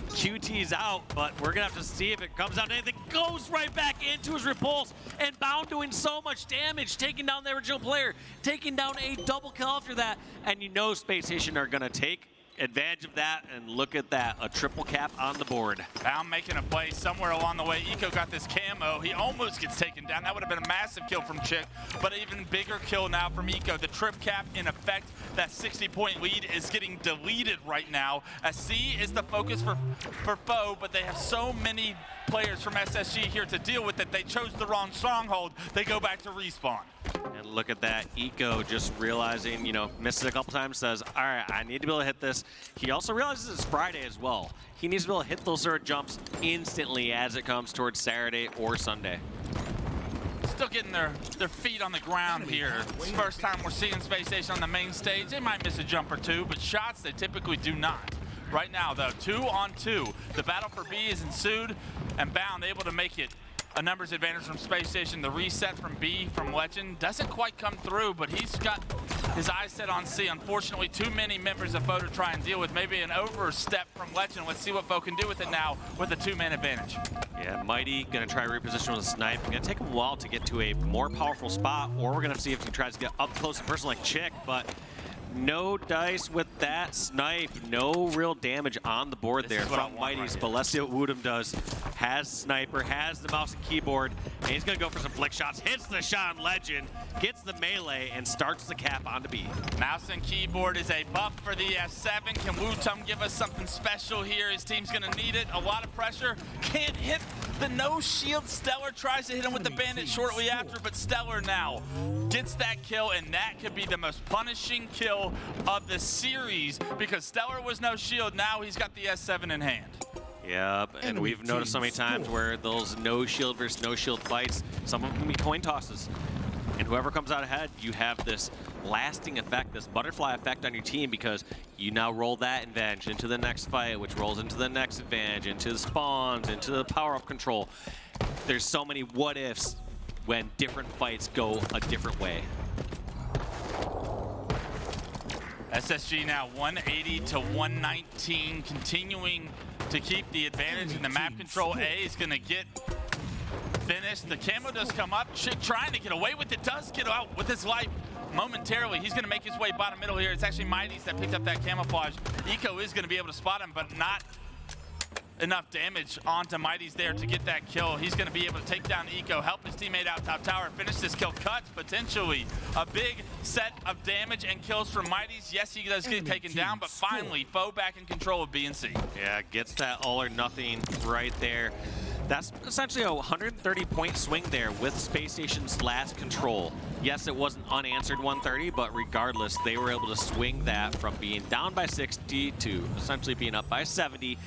QT's out, but we're going to have to see if it comes down to anything. Goes right back into his repulse, and Bound doing so much damage, taking down the original player, taking down a double kill after that, and you know Spacestation are going to take advantage of that, and look at that, a triple cap on the board. Bound making a play somewhere along the way. Eco got this camo. He almost gets taken down. That would have been a massive kill from TchiK, but an even bigger kill now from Eco. The trip cap in effect. That 60-point lead is getting deleted right now. As C is the focus for Foe, but they have so many players from SSG here to deal with it. They chose the wrong stronghold. They go back to respawn. And look at that, Eco just realizing, you know, misses a couple times, says, all right, I need to be able to hit this. He also realizes it's Friday as well. He needs to be able to hit those sort of jumps instantly as it comes towards Saturday or Sunday. Still getting their feet on the ground here. It's the first time we're seeing Spacestation on the main stage. They might miss a jump or two, but shots they typically do not. Right now, though, 2-on-2. The battle for B is ensued, and Bound able to make it a numbers advantage from Spacestation. The reset from B from Lqgend doesn't quite come through, but he's got his eyes set on C. Unfortunately, too many members of Foe to try and deal with. Maybe an overstep from Lqgend. Let's see what Foe can do with it now with a two-man advantage. Yeah, Mighty gonna try to reposition with a snipe. Gonna take him a while to get to a more powerful spot, or we're gonna see if he tries to get up close and personal like TchiK, but no dice with that snipe. No real damage on the board there from Mighty's, but let's see what WuTum does. Has sniper, has the mouse and keyboard, and he's gonna go for some flick shots. Hits the shot on Lqgend, gets the melee, and starts the cap onto B. Mouse and keyboard is a buff for the S7. Can WuTum give us something special here? His team's gonna need it. A lot of pressure. Can't hit the no shield. StelluR tries to hit him with the bandit shortly after, but StelluR now gets that kill, and that could be the most punishing kill of the series because StelluR was no shield. Now he's got the S7 in hand. Yep, and we've noticed so many times where those no shield versus no shield fights, some of them can be coin tosses. And whoever comes out ahead, you have this lasting effect, this butterfly effect on your team, because you now roll that advantage into the next fight, which rolls into the next advantage, into the spawns, into the power-up control. There's so many what-ifs when different fights go a different way. SSG now 180 to 119, continuing to keep the advantage in the map control. A is going to get finished. The camo does come up. TchiK trying to get away with it, does get out with his life momentarily. He's going to make his way bottom middle here. It's actually Mighty's that picked up that camouflage. Eco is going to be able to spot him, but not enough damage onto Mighty's there to get that kill. He's going to be able to take down Eco, help his teammate out top tower, finish this kill. Cuts potentially a big set of damage and kills from Mighty's. Yes, he does get taken down, but finally Foe back in control of B and C. Yeah, gets that all or nothing right there. That's essentially a 130-point swing there with Spacestation's last control. Yes, it wasn't unanswered 130, but regardless, they were able to swing that from being down by 60 to essentially being up by 70.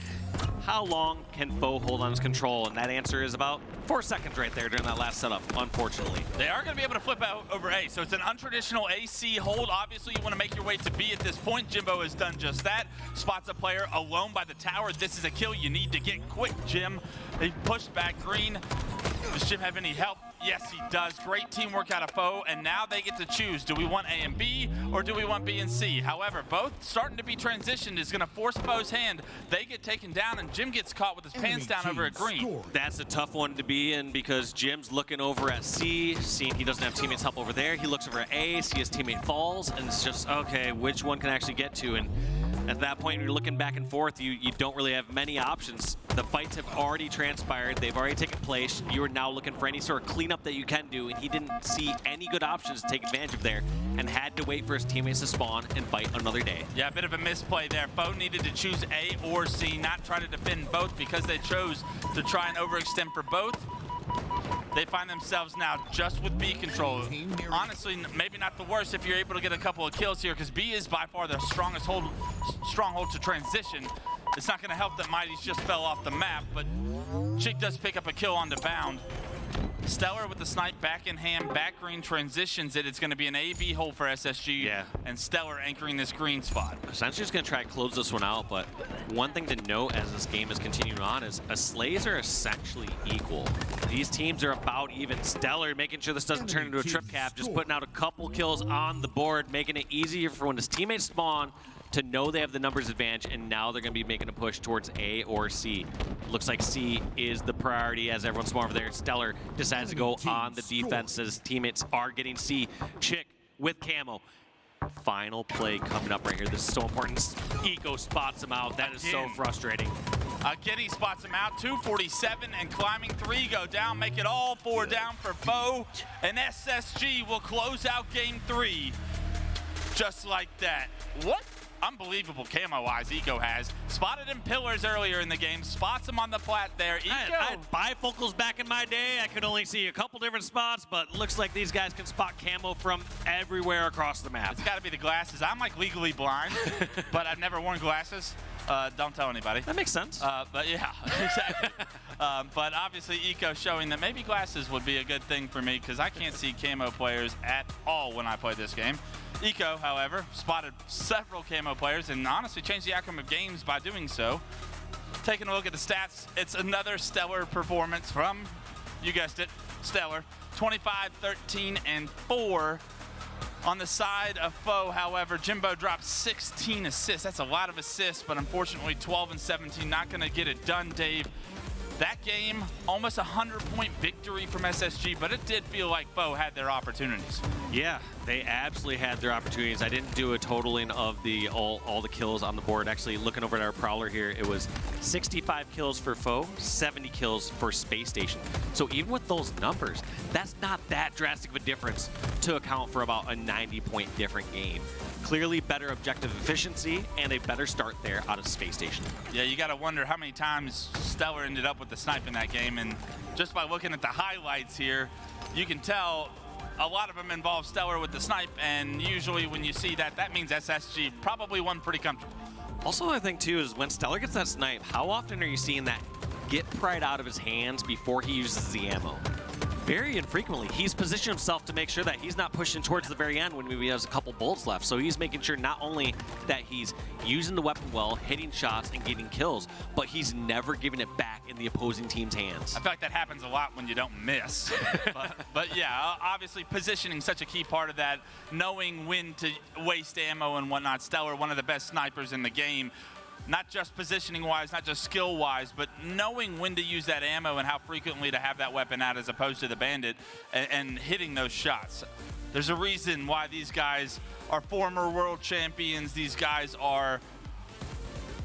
How long can Foe hold on his control? And that answer is about 4 seconds right there during that last setup, unfortunately. They are going to be able to flip out over A, so it's an untraditional AC hold. Obviously, you want to make your way to B at this point. Jimbo has done just that. Spots a player alone by the tower. This is a kill you need to get quick, Jim. They pushed back green. Does Jim have any help? Yes, he does. Great teamwork out of Foe, and now they get to choose. Do we want A and B, or do we want B and C? However, both starting to be transitioned is going to force Foe's hand. They get taken down, and Jim gets caught with his pants down over at green. That's a tough one to be in because Jim's looking over at C, seeing he doesn't have teammates help over there. He looks over at A, sees his teammate falls, and it's just, okay, which one can actually get to? And at that point, when you're looking back and forth, you don't really have many options. The fights have already transpired. They've already taken place. You are now looking for any sort of cleanup that you can do, and he didn't see any good options to take advantage of there and had to wait for his teammates to spawn and fight another day. Yeah, a bit of a misplay there. Foe needed to choose A or C, not try to defend both because they chose to try and overextend for both. They find themselves now just with B control. Honestly, maybe not the worst if you're able to get a couple of kills here, because B is by far the strongest stronghold to transition. It's not going to help that Mighty's just fell off the map, but TchiK does pick up a kill on the Bound. StelluR with the snipe back in hand, back green transitions it. It's going to be an A-B hold for SSG, yeah. And StelluR anchoring this green spot. Essentially just going to try to close this one out, but one thing to note as this game is continuing on is slays are essentially equal. These teams are about even. StelluR making sure this doesn't turn into a trip cap, just putting out a couple kills on the board, making it easier for when his teammates spawn to know they have the numbers advantage, and now they're going to be making a push towards A or C. Looks like C is the priority as everyone's more over there. StelluR decides to go on the defense as teammates are getting C. TchiK with camo. Final play coming up right here. This is so important. Eco spots him out. That is so frustrating. Again, he spots him out. 247 and climbing. 3 go down. Make it all 4 down for Foe. And SSG will close out game 3 just like that. What unbelievable camo-wise Eco has. Spotted him pillars earlier in the game. Spots him on the plat there. Eco. I had bifocals back in my day. I could only see a couple different spots, but looks like these guys can spot camo from everywhere across the map. It's got to be the glasses. I'm like legally blind, but I've never worn glasses. Don't tell anybody. That makes sense. But yeah, exactly. But obviously Eco showing that maybe glasses would be a good thing for me because I can't see camo players at all when I play this game. Eco, however, spotted several camo players and honestly changed the outcome of games by doing so. Taking a look at the stats, it's another stellar performance from, you guessed it, StelluR. 25, 13, and 4. On the side of Foe, however, Jimbo dropped 16 assists. That's a lot of assists, but unfortunately 12 and 17, not gonna get it done, Dave. That game, almost a 100-point victory from SSG, but it did feel like Foe had their opportunities. Yeah, they absolutely had their opportunities. I didn't do a totaling of all the kills on the board. Actually, looking over at our Prowler here, it was 65 kills for Foe, 70 kills for Spacestation. So even with those numbers, that's not that drastic of a difference to account for about a 90-point different game. Clearly better objective efficiency and a better start there out of Spacestation. Yeah, you gotta wonder how many times StelluR ended up with the snipe in that game, and just by looking at the highlights here, you can tell a lot of them involve StelluR with the snipe, and usually when you see that, that means SSG probably won pretty comfortably. Also, I think too is when StelluR gets that snipe, how often are you seeing that get pried out of his hands before he uses the ammo? Very infrequently. He's positioned himself to make sure that he's not pushing towards the very end when maybe he has a couple bullets left. So he's making sure not only that he's using the weapon well, hitting shots and getting kills, but he's never giving it back in the opposing team's hands. I feel like that happens a lot when you don't miss. but yeah, obviously positioning such a key part of that, knowing when to waste ammo and whatnot. StelluR, one of the best snipers in the game. Not just positioning-wise, not just skill-wise, but knowing when to use that ammo and how frequently to have that weapon out as opposed to the Bandit and hitting those shots. There's a reason why these guys are former world champions. These guys are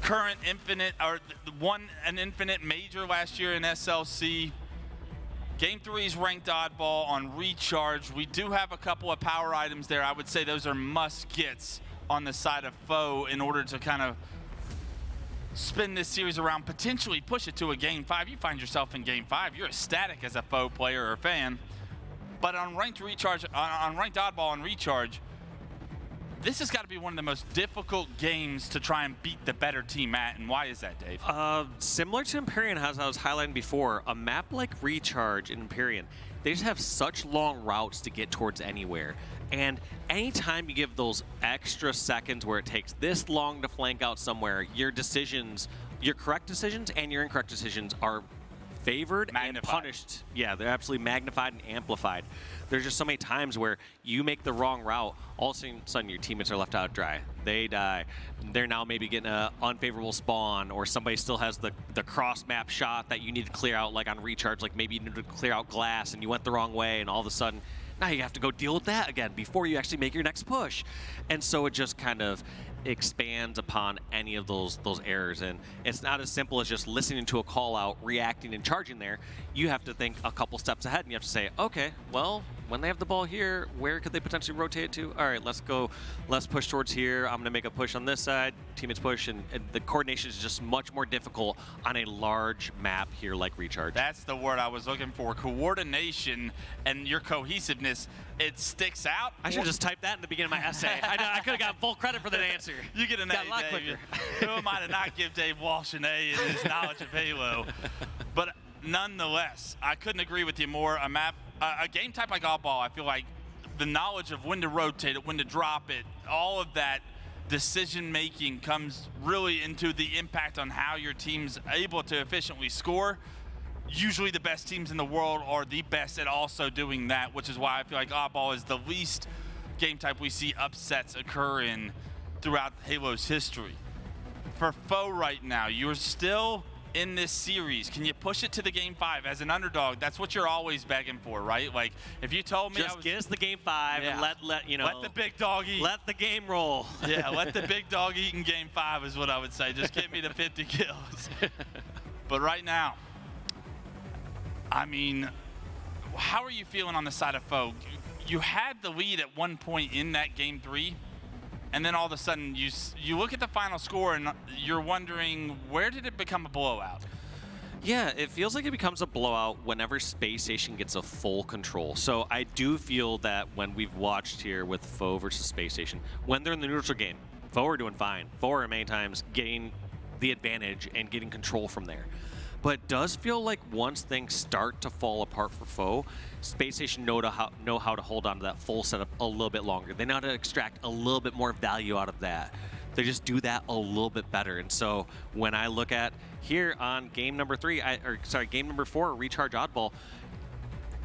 current infinite, or won an infinite major last year in SLC. Game 3's ranked oddball on recharge. We do have a couple of power items there. I would say those are must-gets on the side of Foe in order to kind of spin this series around, potentially push it to a game 5. You find yourself in game 5, you're ecstatic as a Foe player or fan. But on ranked recharge, on ranked oddball and recharge, this has got to be one of the most difficult games to try and beat the better team at. And why is that, Dave? Similar to Empyrean, as I was highlighting before, a map like Recharge in Empyrean, they just have such long routes to get towards anywhere. And anytime you give those extra seconds where it takes this long to flank out somewhere, your decisions, your correct decisions and your incorrect decisions are favored and punished. Yeah, they're absolutely magnified and amplified. There's just so many times where you make the wrong route, all of a sudden your teammates are left out dry. They die. They're now maybe getting an unfavorable spawn, or somebody still has the cross-map shot that you need to clear out, like on Recharge, like maybe you need to clear out glass and you went the wrong way, and all of a sudden, now you have to go deal with that again before you actually make your next push. And so it just kind of expands upon any of those errors. And it's not as simple as just listening to a call out, reacting and charging there. You have to think a couple steps ahead, and you have to say, okay, well, when they have the ball here, where could they potentially rotate to? All right, let's push towards here. I'm gonna make a push on this side, teammates push, and the coordination is just much more difficult on a large map here like Recharge. That's the word I was looking for. Coordination and your cohesiveness, it sticks out. I should have just typed that in the beginning of my essay. I know, I could have got full credit for that answer. You get an A, Dave. Who am I to not give Dave Walsh an A in his knowledge of Halo? But nonetheless, I couldn't agree with you more. A game type like oddball, I feel like the knowledge of when to rotate it, when to drop it, all of that decision making comes really into the impact on how your team's able to efficiently score. Usually the best teams in the world are the best at also doing that, which is why I feel like oddball is the least game type we see upsets occur in throughout Halo's history. For Foe right now, you're still in this series. Can you push it to the game 5 as an underdog? That's what you're always begging for, right? Like if you told me just give us the game 5 and let you know, let the big dog eat. Let the game roll. Yeah, let the big dog eat in game 5 is what I would say. Just give me the 50 kills. But right now, I mean, how are you feeling on the side of Foe? You had the lead at one point in that game 3, and then all of a sudden you look at the final score and you're wondering, where did it become a blowout? Yeah, it feels like it becomes a blowout whenever Spacestation gets a full control. So I do feel that when we've watched here with Foe versus Spacestation, when they're in the neutral game, Foe are doing fine. Foe are many times getting the advantage and getting control from there. But it does feel like once things start to fall apart for Foe, Spacestation know how to hold on to that full setup a little bit longer. They know how to extract a little bit more value out of that. They just do that a little bit better. And so when I look at here on game number 4, Recharge Oddball,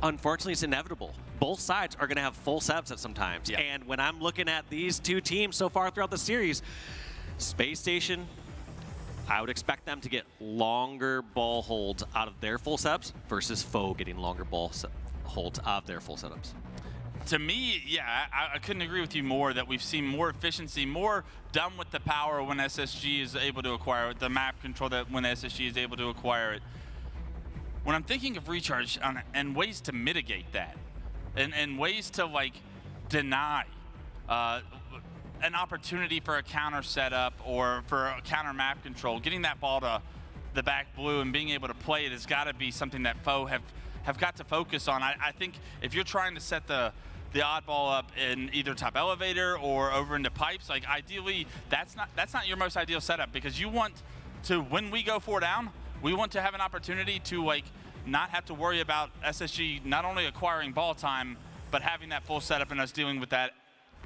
unfortunately it's inevitable. Both sides are going to have full setups at some times. Yeah. And when I'm looking at these two teams so far throughout the series, Spacestation, I would expect them to get longer ball holds out of their full setups versus Foe getting longer ball holds out of their full setups. To me, yeah, I couldn't agree with you more that we've seen more efficiency, more done with the power when SSG is able to acquire it, the map control that when SSG is able to acquire it. When I'm thinking of Recharge and ways to mitigate that, and ways to like deny an opportunity for a counter setup or for a counter map control, getting that ball to the back blue and being able to play it has got to be something that Foe have got to focus on. I think if you're trying to set the oddball up in either top elevator or over into pipes, like ideally that's not your most ideal setup, because you want to, when we go 4 down, we want to have an opportunity to like not have to worry about SSG not only acquiring ball time, but having that full setup and us dealing with that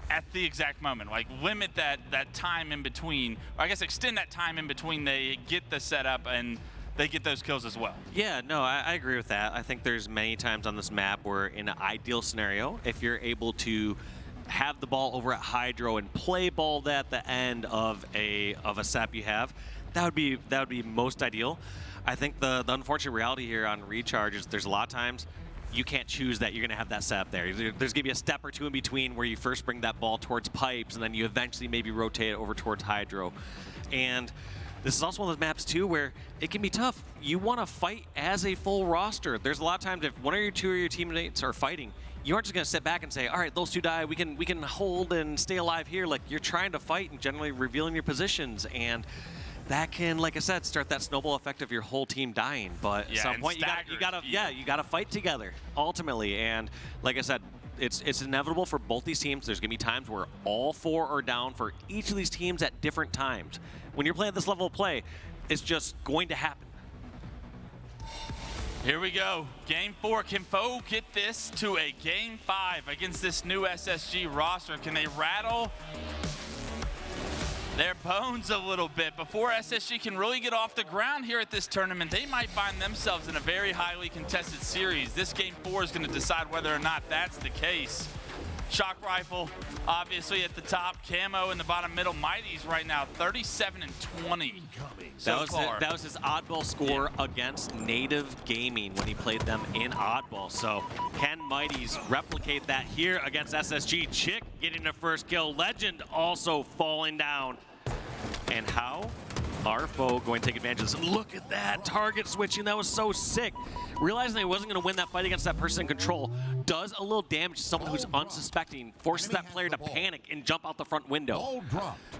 at the exact moment. Like limit that time in between, or I guess extend that time in between they get the setup and they get those kills as well. Yeah, no, I agree with that. I think there's many times on this map where in an ideal scenario, if you're able to have the ball over at Hydro and play ball that at the end of a setup you have, that would be most ideal. I think the unfortunate reality here on Recharge is there's a lot of times you can't choose that you're going to have that setup there. There's going to be a step or two in between where you first bring that ball towards pipes and then you eventually maybe rotate it over towards Hydro. And this is also one of those maps too where it can be tough. You want to fight as a full roster. There's a lot of times if one or two of your teammates are fighting, you aren't just going to sit back and say, all right, those two die, we can hold and stay alive here. Like, you're trying to fight and generally revealing your positions, and that can, like I said, start that snowball effect of your whole team dying. But at some point, you gotta fight together ultimately. And like I said, it's inevitable for both these teams. There's gonna be times where all 4 are down for each of these teams at different times. When you're playing this level of play, it's just going to happen. Here we go. Game 4. Can Foe get this to a game 5 against this new SSG roster? Can they rattle their bones a little bit before SSG can really get off the ground here at this tournament? They might find themselves in a very highly contested series. This game 4 is going to decide whether or not that's the case. Shock Rifle, obviously at the top. Camo in the bottom middle. ZMightys right now, 37 and 20 so far. That was his oddball score against Native Gaming when he played them in oddball. So can ZMightys replicate that here against SSG? TchiK getting the first kill. Lqgend also falling down. And how are Foe going to take advantage of this? Look at that target switching. That was so sick. Realizing he wasn't going to win that fight against that person in control does a little damage to someone who's unsuspecting, forces that player to panic and jump out the front window.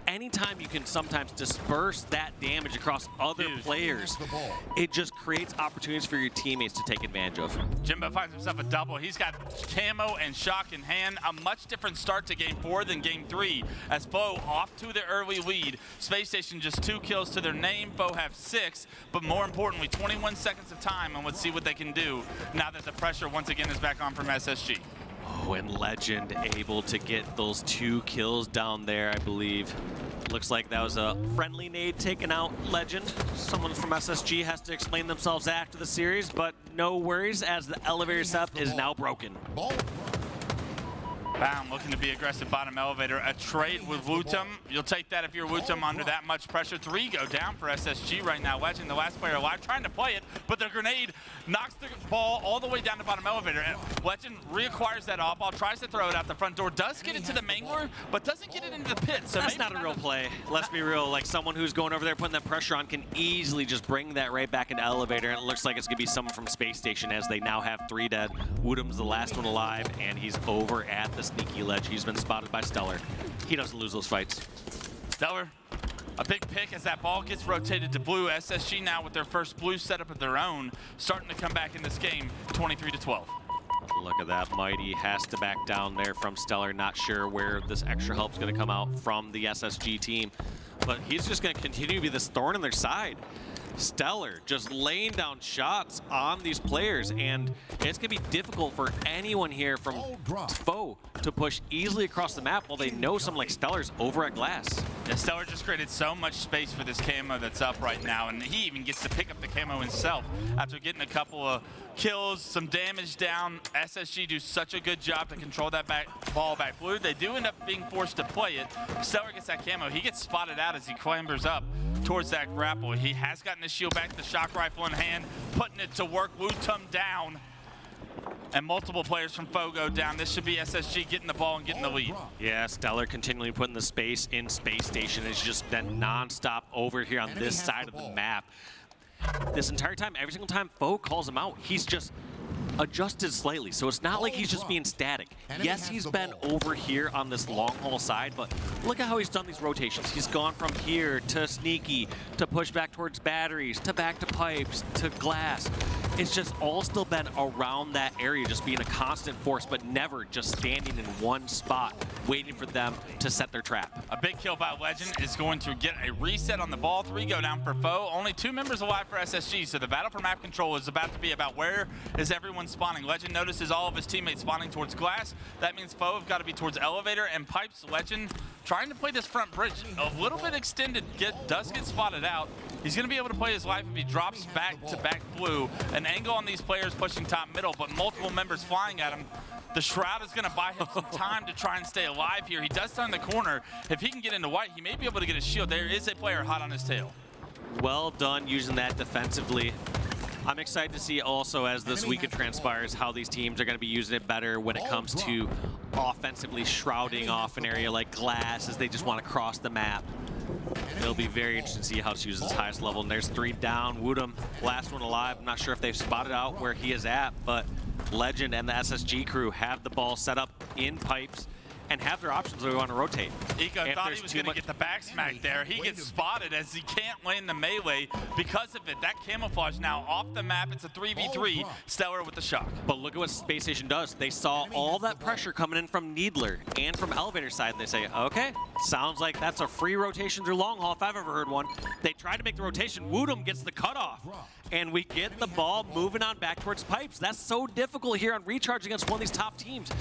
Anytime you can sometimes disperse that damage across other players, it just creates opportunities for your teammates to take advantage of. Jimbo finds himself a double. He's got Camo and Shock in hand. A much different start to game 4 than game 3, as Foe off to the early lead. Spacestation just 2 kills to their name. Foe have 6, but more importantly, 21 seconds of time, and let's see what they can do now that the pressure once again is back on from SSG. Oh, and Lqgend able to get those 2 kills down there, I believe. Looks like that was a friendly nade taking out Lqgend. Someone from SSG has to explain themselves after the series, but no worries as the elevator setup is now broken. Bound looking to be aggressive bottom elevator. A trade with WuTum. You'll take that if you're WuTum under that much pressure. 3 go down for SSG right now. Lqgend, the last player alive, trying to play it, but the grenade knocks the ball all the way down to bottom elevator. And Lqgend reacquires that off ball, tries to throw it out the front door, does get it to the mangler, but doesn't get it into the pit. So that's not a real play. Let's be real. Like, someone who's going over there putting that pressure on can easily just bring that right back into elevator. And it looks like it's going to be someone from Spacestation as they now have 3 dead. WuTum's the last one alive, and he's over at the sneaky ledge. He's been spotted by StelluR. He doesn't lose those fights. StelluR, a big pick as that ball gets rotated to blue. SSG now with their first blue setup of their own, starting to come back in this game, 23-12. Look at that. Mighty has to back down there from StelluR. Not sure where this extra help's going to come out from the SSG team, but he's just going to continue to be this thorn in their side. StelluR just laying down shots on these players, and it's going to be difficult for anyone here from Foe to push easily across the map while they know someone like StelluR's over at glass. Yeah, StelluR just created so much space for this camo that's up right now, and he even gets to pick up the camo himself after getting a couple of kills, some damage down. SSG do such a good job to control that ball back blue. They do end up being forced to play it. StelluR gets that camo. He gets spotted out as he clambers up towards that grapple. He has gotten his shield back, the shock rifle in hand, putting it to work. WuTum down, and multiple players from Foe go down. This should be SSG getting the ball and getting the lead. Yeah, StelluR continually putting the space in Spacestation. Has just been non-stop over here on this side of the map. This entire time, every single time Foe calls him out, he's just adjusted slightly, so it's not like he's just being static. Yes, he's been over here on this long haul side, but look at how he's done these rotations. He's gone from here to sneaky, to push back towards batteries, to back to pipes, to glass. It's just all still been around that area, just being a constant force, but never just standing in one spot, waiting for them to set their trap. A big kill by Lqgend is going to get a reset on the ball. 3 go down for Foe. Only 2 members alive for SSG, so the battle for map control is about to be about where is everyone spawning. Lqgend notices all of his teammates spawning towards glass. That means Foe have got to be towards elevator and pipes. Lqgend trying to play this front bridge a little bit extended, does get spotted out. He's going to be able to play his life if he drops back to back blue. An angle on these players pushing top middle, but multiple members flying at him. The Shroud is going to buy him some time to try and stay alive here. He does turn the corner. If he can get into white, he may be able to get a shield. There is a player hot on his tail. Well done using that defensively. I'm excited to see also as this weekend transpires how these teams are going to be using it better when it comes to offensively shrouding off an area like glass as they just want to cross the map. It'll be very interesting to see how it's used at its highest level. And there's 3 down. WuTum, last one alive. I'm not sure if they've spotted out where he is at, but Lqgend and the SSG crew have the ball set up in pipes and have their options where we want to rotate. Eco thought he was going to get the back smack there. He gets spotted as he can't land the melee because of it. That camouflage now off the map. It's a 3v3. StelluR with the shock. But look at what Spacestation does. They saw all that pressure coming in from Needler and from elevator side. And they say, okay, sounds like that's a free rotation through long haul if I've ever heard one. They try to make the rotation. WuTum gets the cutoff. And we get the ball moving on back towards pipes. That's so difficult here on recharge against one of these top teams.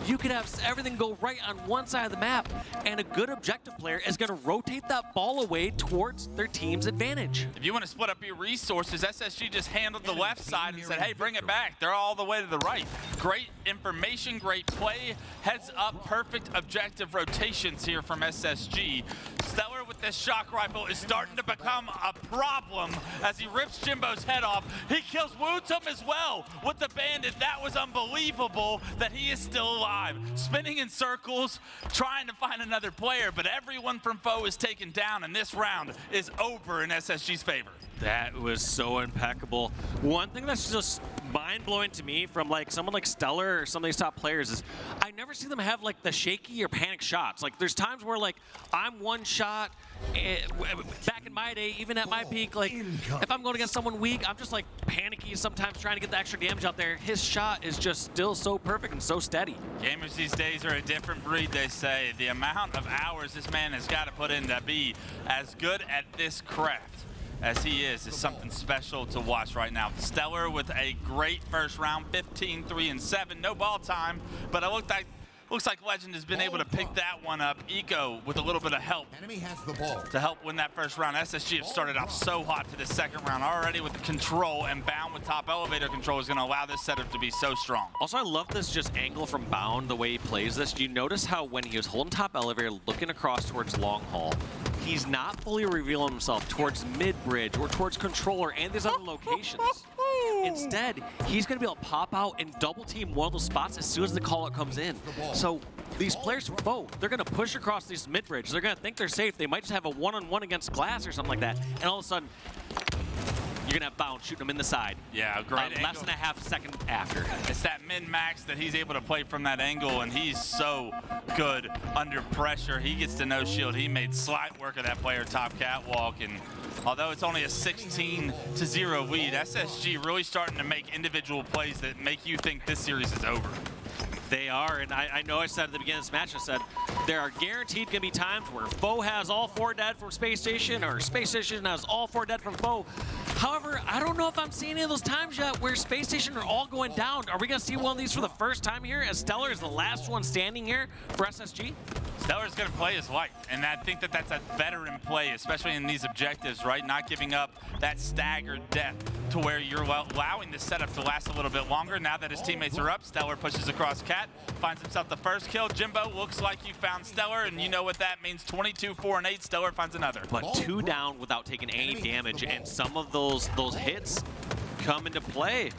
You could have everything go right on one side of the map, and a good objective player is going to rotate that ball away towards their team's advantage. If you want to split up your resources, SSG just handled the left side and said, hey, bring it back. They're all the way to the right. Great information, great play. Heads up, perfect objective rotations here from SSG. StelluR with this shock rifle is starting to become a problem as he rips Jimbo's head off. He kills WuTum as well with the bandit. That was unbelievable that he is still alive. Spinning in circles, trying to find another player, but everyone from Foe is taken down, and this round is over in SSG's favor. That was so impeccable. One thing that's just mind-blowing to me from like someone like StelluR or some of these top players is I never see them have like the shaky or panic shots. Like there's times where like I'm one shot, back in my day, even at my peak, like if I'm going against someone weak, I'm just like panicky sometimes trying to get the extra damage out there. His shot is just still so perfect and so steady. Gamers these days are a different breed, they say. The amount of hours this man has got to put in to be as good at this craft as he is something special to watch right now. StelluR with a great first round, 15-3-7, no ball time, but it looks like Lqgend has been able to pick that one up. Eco with a little bit of help Enemy has the ball. to help win that first round. SSG have started off so hot for the second round already with the control, and Bound with top elevator control is going to allow this setup to be so strong. Also, I love this just angle from Bound, the way he plays this. Do you notice how when he was holding top elevator, looking across towards long haul, he's not fully revealing himself towards mid-bridge or towards controller and these other locations. Instead, he's going to be able to pop out and double team one of those spots as soon as the call-out comes in. So these players from Foe, they're going to push across these mid-bridge. They're going to think they're safe. They might just have a one-on-one against glass or something like that. And all of a sudden, you're going to have Bound shooting him in the side. Yeah, great less than a half second after. It's that min-max that he's able to play from that angle, and he's so good under pressure. He gets to no shield. He made slight work of that player top catwalk, and although it's only a 16-0 lead, SSG really starting to make individual plays that make you think this series is over. They are, and I know I said at the beginning of this match, I said there are guaranteed going to be times where Foe has all 4 dead from Space Station, or Space Station has all 4 dead from Foe. However, I don't know if I'm seeing any of those times yet where Space Station are all going down. Are we going to see one of these for the first time here, as StelluR is the last one standing here for SSG? StelluR's going to play his life, and I think that that's a veteran play, especially in these objectives, right? Not giving up that staggered death to where you're allowing the setup to last a little bit longer. Now that his teammates are up, StelluR pushes across Cat, finds himself the first kill. Jimbo, looks like you found StelluR, and you know what that means. 22-4-8, StelluR finds another. But 2 down without taking any damage, and some of those hits come into play.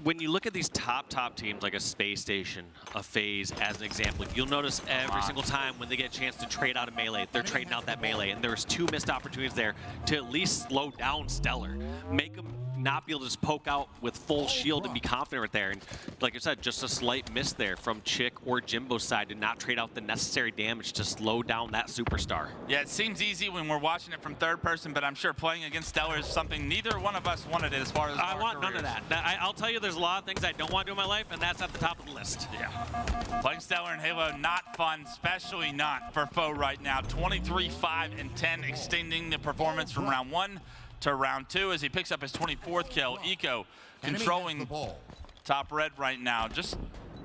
When you look at these top teams like a Space Station, a FaZe as an example, you'll notice every single time when they get a chance to trade out a melee, they're trading out that melee, and there's 2 missed opportunities there to at least slow down StelluR, make them not be able to just poke out with full shield and be confident right there. And like I said, just a slight miss there from TchiK or Jimbo's side to not trade out the necessary damage to slow down that superstar. Yeah, it seems easy when we're watching it from third person, but I'm sure playing against StelluR is something neither one of us wanted as far as I want none of that. I'll tell you, there's a lot of things I don't want to do in my life, and that's at the top of the list. Yeah. Playing StelluR in Halo, not fun, especially not for Foe right now. 23-5-10, extending the performance from round 1 to round 2 as he picks up his 24th kill. Eco controlling top red right now, just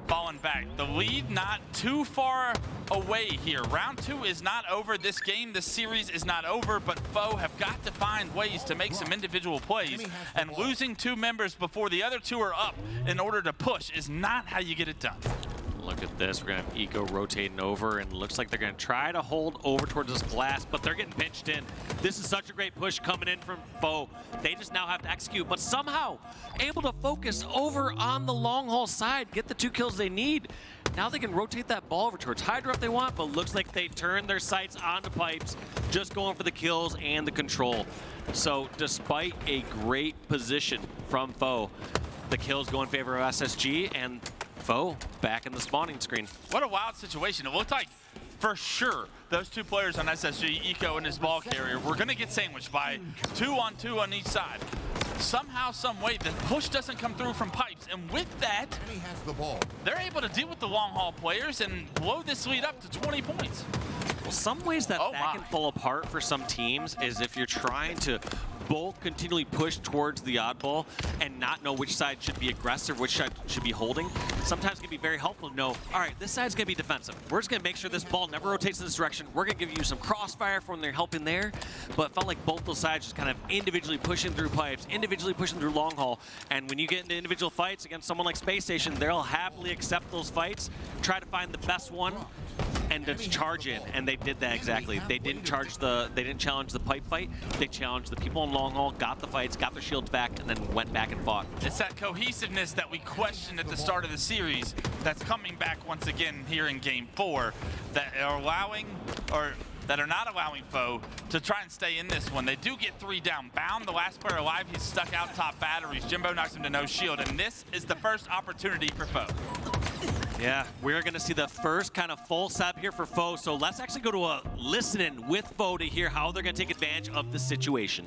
falling back. The lead not too far away here. Round 2 is not over. This game, this series is not over, but Foe have got to find ways to make some individual plays, and losing 2 members before the other 2 are up in order to push is not how you get it done. Look at this. We're going to have Eco rotating over, and looks like they're going to try to hold over towards this glass, but they're getting pinched in. This is such a great push coming in from Foe. They just now have to execute, but somehow able to focus over on the long haul side, get the 2 kills they need. Now they can rotate that ball over towards Hydra if they want, but looks like they turn their sights onto Pipes, just going for the kills and the control. So despite a great position from Foe, the kills go in favor of SSG, and Foe back in the spawning screen. What a wild situation. It looked like, for sure, those 2 players on SSG, Eco and his ball carrier, were going to get sandwiched by 2-on-2 on each side. Somehow, some way, the push doesn't come through from Pipes, and with that, they're able to deal with the long haul players and blow this lead up to 20 points. Well, some ways that can fall apart for some teams is if you're trying to both continually push towards the oddball and not know which side should be aggressive, which side should be holding. Sometimes it can be very helpful to know, all right, this side's going to be defensive. We're just going to make sure this ball never rotates in this direction. We're going to give you some crossfire from when they're helping there. But it felt like both those sides just kind of individually pushing through Pipes, individually pushing through long haul. And when you get into individual fights against someone like Space Station, they'll happily accept those fights, try to find the best one, and to charge in, and they did that exactly. They didn't challenge the pipe fight. They challenged the people in long haul, got the fights, got their shields back, and then went back and fought. It's that cohesiveness that we questioned at the start of the series that's coming back once again here in Game 4, that are not allowing Foe to try and stay in this one. They do get 3 down. Bound, the last player alive, he's stuck out top batteries. Jimbo knocks him to no shield, and this is the first opportunity for Foe. Yeah, we're going to see the first kind of full setup here for Foe, so let's actually go to a listening with Foe to hear how they're going to take advantage of the situation.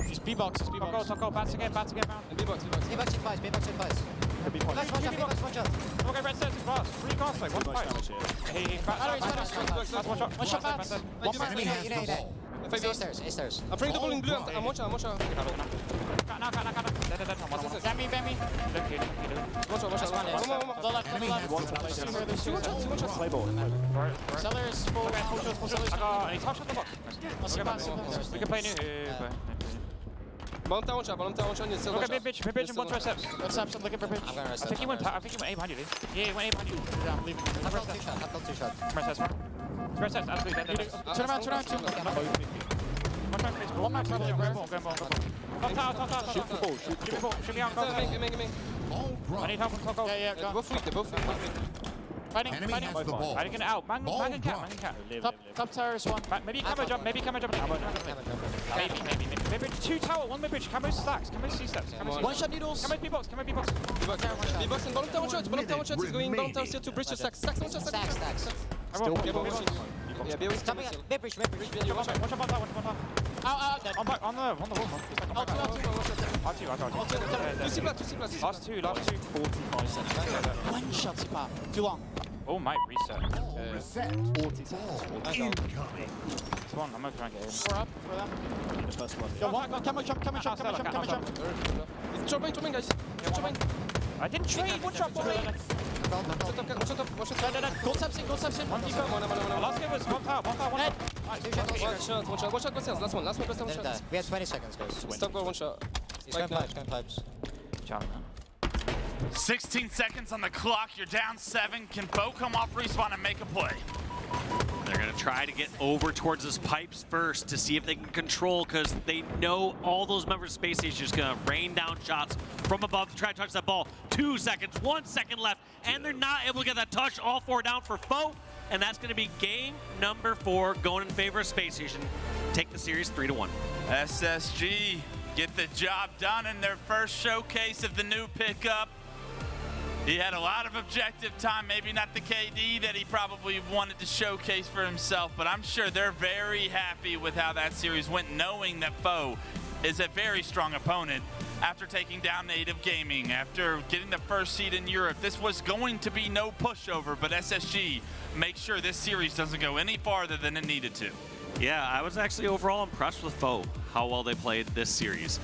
He's B-box, he's B-box. Top goal, bats again, bound. B-box. B-box in five, B-box in five. Flash, one shot, B-box, one shot. Okay, red set, 2 bars. 3 cars, like 1 fight. He bats, one shot, bats. One shot, bats. One You know, A stairs, A stairs. I'm trying to ball in blue. I'm watching. Knock. Dead. Bang me. Look here. Watch out. One more. Go left. StelluR is full. I need touch on the box. I'll see pass. We can play new here. Bottom tower, watch out. Still Look watch at mid pitch and one triceps. What's up? I'm looking for pitch. I'm gonna I rest. think he went A behind you, dude. Yeah, he went A behind you. Yeah, I'm leaving. I've got 2 shots. I've got 2 shots. Triceps, absolutely dead. Turn around. One time, please. One more trouble, Go bro. ball. Top. Shoot the ball. Shoot me out. Go. Give me. I need help from top. Yeah, They're go. both weak. Fighting. Enemy has the ball. I didn't get it out. Man can cat. Top tower is one. Maybe camera jump. Maybe. Maybe 2 tower, 1 mid pitch. Camo stacks. Camo C steps. One shot needles. Camo B box. B-box and bottom tower shots. He's going bottom tower still to bridge to stacks. Stacks. Stacks. Yeah, be away. Jumping up. Mid bridge. Watch out on top. Dead. On the wall. R2. I got it. 2C plus. Last two. 45 seconds. One shot, Sipa. Too long. Oh, might reset. Reset. Incoming. This one, I'm gonna try and get him. 4 up for them. Yo, one. Come on, jump. It's dropping, guys. I didn't trade. One shot, boy. Watch out. Gold steps in. One deep. Last game was one tower. Head. Watch out. Go stairs. Last one. They're dead. We have 20 seconds, guys. Stop goal, one shot. He's going pipes. Challenge. 16 seconds on the clock. You're down 7. Can Bo come off respawn and make a play? They're going to try to get over towards those pipes first to see if they can control, because they know all those members of Spacestation is going to rain down shots from above to try to touch that ball. 2 seconds, 1 second left, and they're not able to get that touch. All 4 down for Foe, and that's going to be game number 4 going in favor of Spacestation. Take the series 3-1. SSG get the job done in their first showcase of the new pickup. He had a lot of objective time, maybe not the KD that he probably wanted to showcase for himself, but I'm sure they're very happy with how that series went, knowing that Foe is a very strong opponent. After taking down Native Gaming, after getting the first seed in Europe, this was going to be no pushover, but SSG makes sure this series doesn't go any farther than it needed to. Yeah, I was actually overall impressed with Foe, how well they played this series.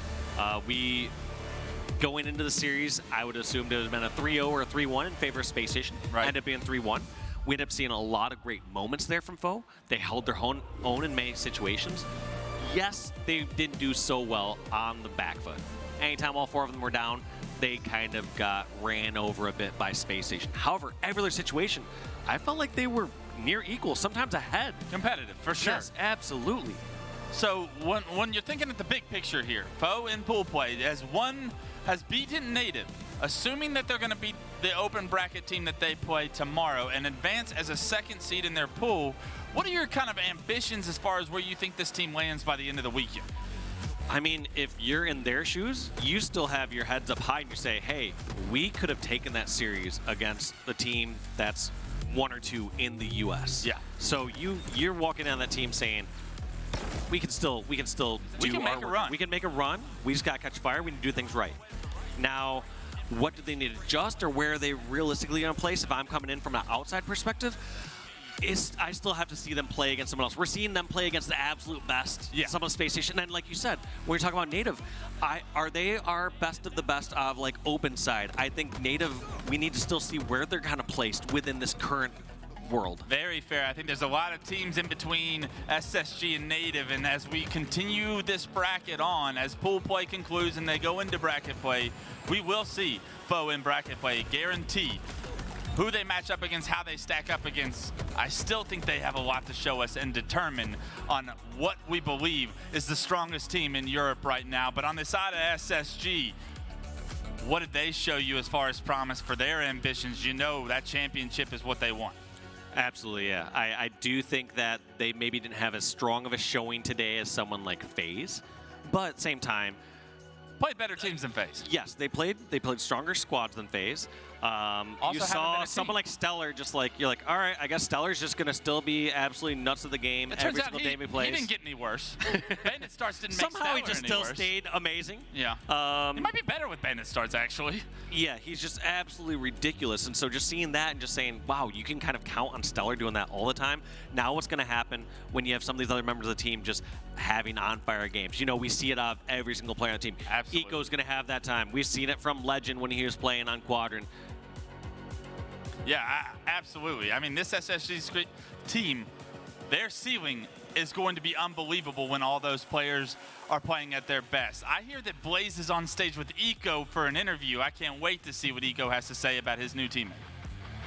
Going into the series, I would assume it would have been a 3-0 or a 3-1 in favor of Spacestation. Right. Ended up being 3-1. We ended up seeing a lot of great moments there from Foe. They held their own in many situations. Yes, they didn't do so well on the back foot. Anytime all 4 of them were down, they kind of got ran over a bit by Spacestation. However, every other situation, I felt like they were near equal, sometimes ahead. Competitive, for sure. Yes, absolutely. So when you're thinking of the big picture here, Foe in pool play, as one has beaten Native, assuming that they're going to beat the open bracket team that they play tomorrow and advance as a 2nd seed in their pool, what are your kind of ambitions as far as where you think this team lands by the end of the weekend? I mean, if you're in their shoes, you still have your heads up high and you say, hey, we could have taken that series against the team that's 1 or 2 in the US. Yeah. So you're walking down that team saying, we can still do make a run. We can make a run. We just got to catch fire. We need to do things right. Now, what do they need to adjust, or where are they realistically going to place? If I'm coming in from an outside perspective, I still have to see them play against someone else. We're seeing them play against the absolute best. Yeah. Some of Space Station. And like you said, when you're talking about Native, are they our best of the best of like open side? I think Native, we need to still see where they're kind of placed within this current world. Very fair. I think there's a lot of teams in between SSG and Native, and as we continue this bracket on, as pool play concludes and they go into bracket play, we will see Foe in bracket play, guarantee. Who they match up against, how they stack up against, I still think they have a lot to show us and determine on what we believe is the strongest team in Europe right now. But on the side of SSG, what did they show you as far as promise for their ambitions? You know that championship is what they want. Absolutely, yeah. I do think that they maybe didn't have as strong of a showing today as someone like FaZe. But at the same time, Played better teams than FaZe. Yes, they played stronger squads than FaZe. You haven't saw been a someone team. like StelluR, just like, you're like, all right, I guess StelluR's just going to still be absolutely nuts of the game It every turns out single game he plays. he didn't get any worse. Bandit Starts didn't make Somehow he StelluR just any still worse. stayed amazing. Yeah. He might be better with Bandit Starts, actually. Yeah, he's just absolutely ridiculous. And so just seeing that and just saying, wow, you can kind of count on StelluR doing that all the time. Now what's going to happen when you have some of these other members of the team just having on-fire games? You know, we see it out of every single player on the team. Absolutely. Eco's going to have that time. We've seen it from Lqgend when he was playing on Quadrant. Yeah, absolutely. I mean, this SSG team, their ceiling is going to be unbelievable when all those players are playing at their best. I hear that Blaze is on stage with Eco for an interview. I can't wait to see what Eco has to say about his new teammate.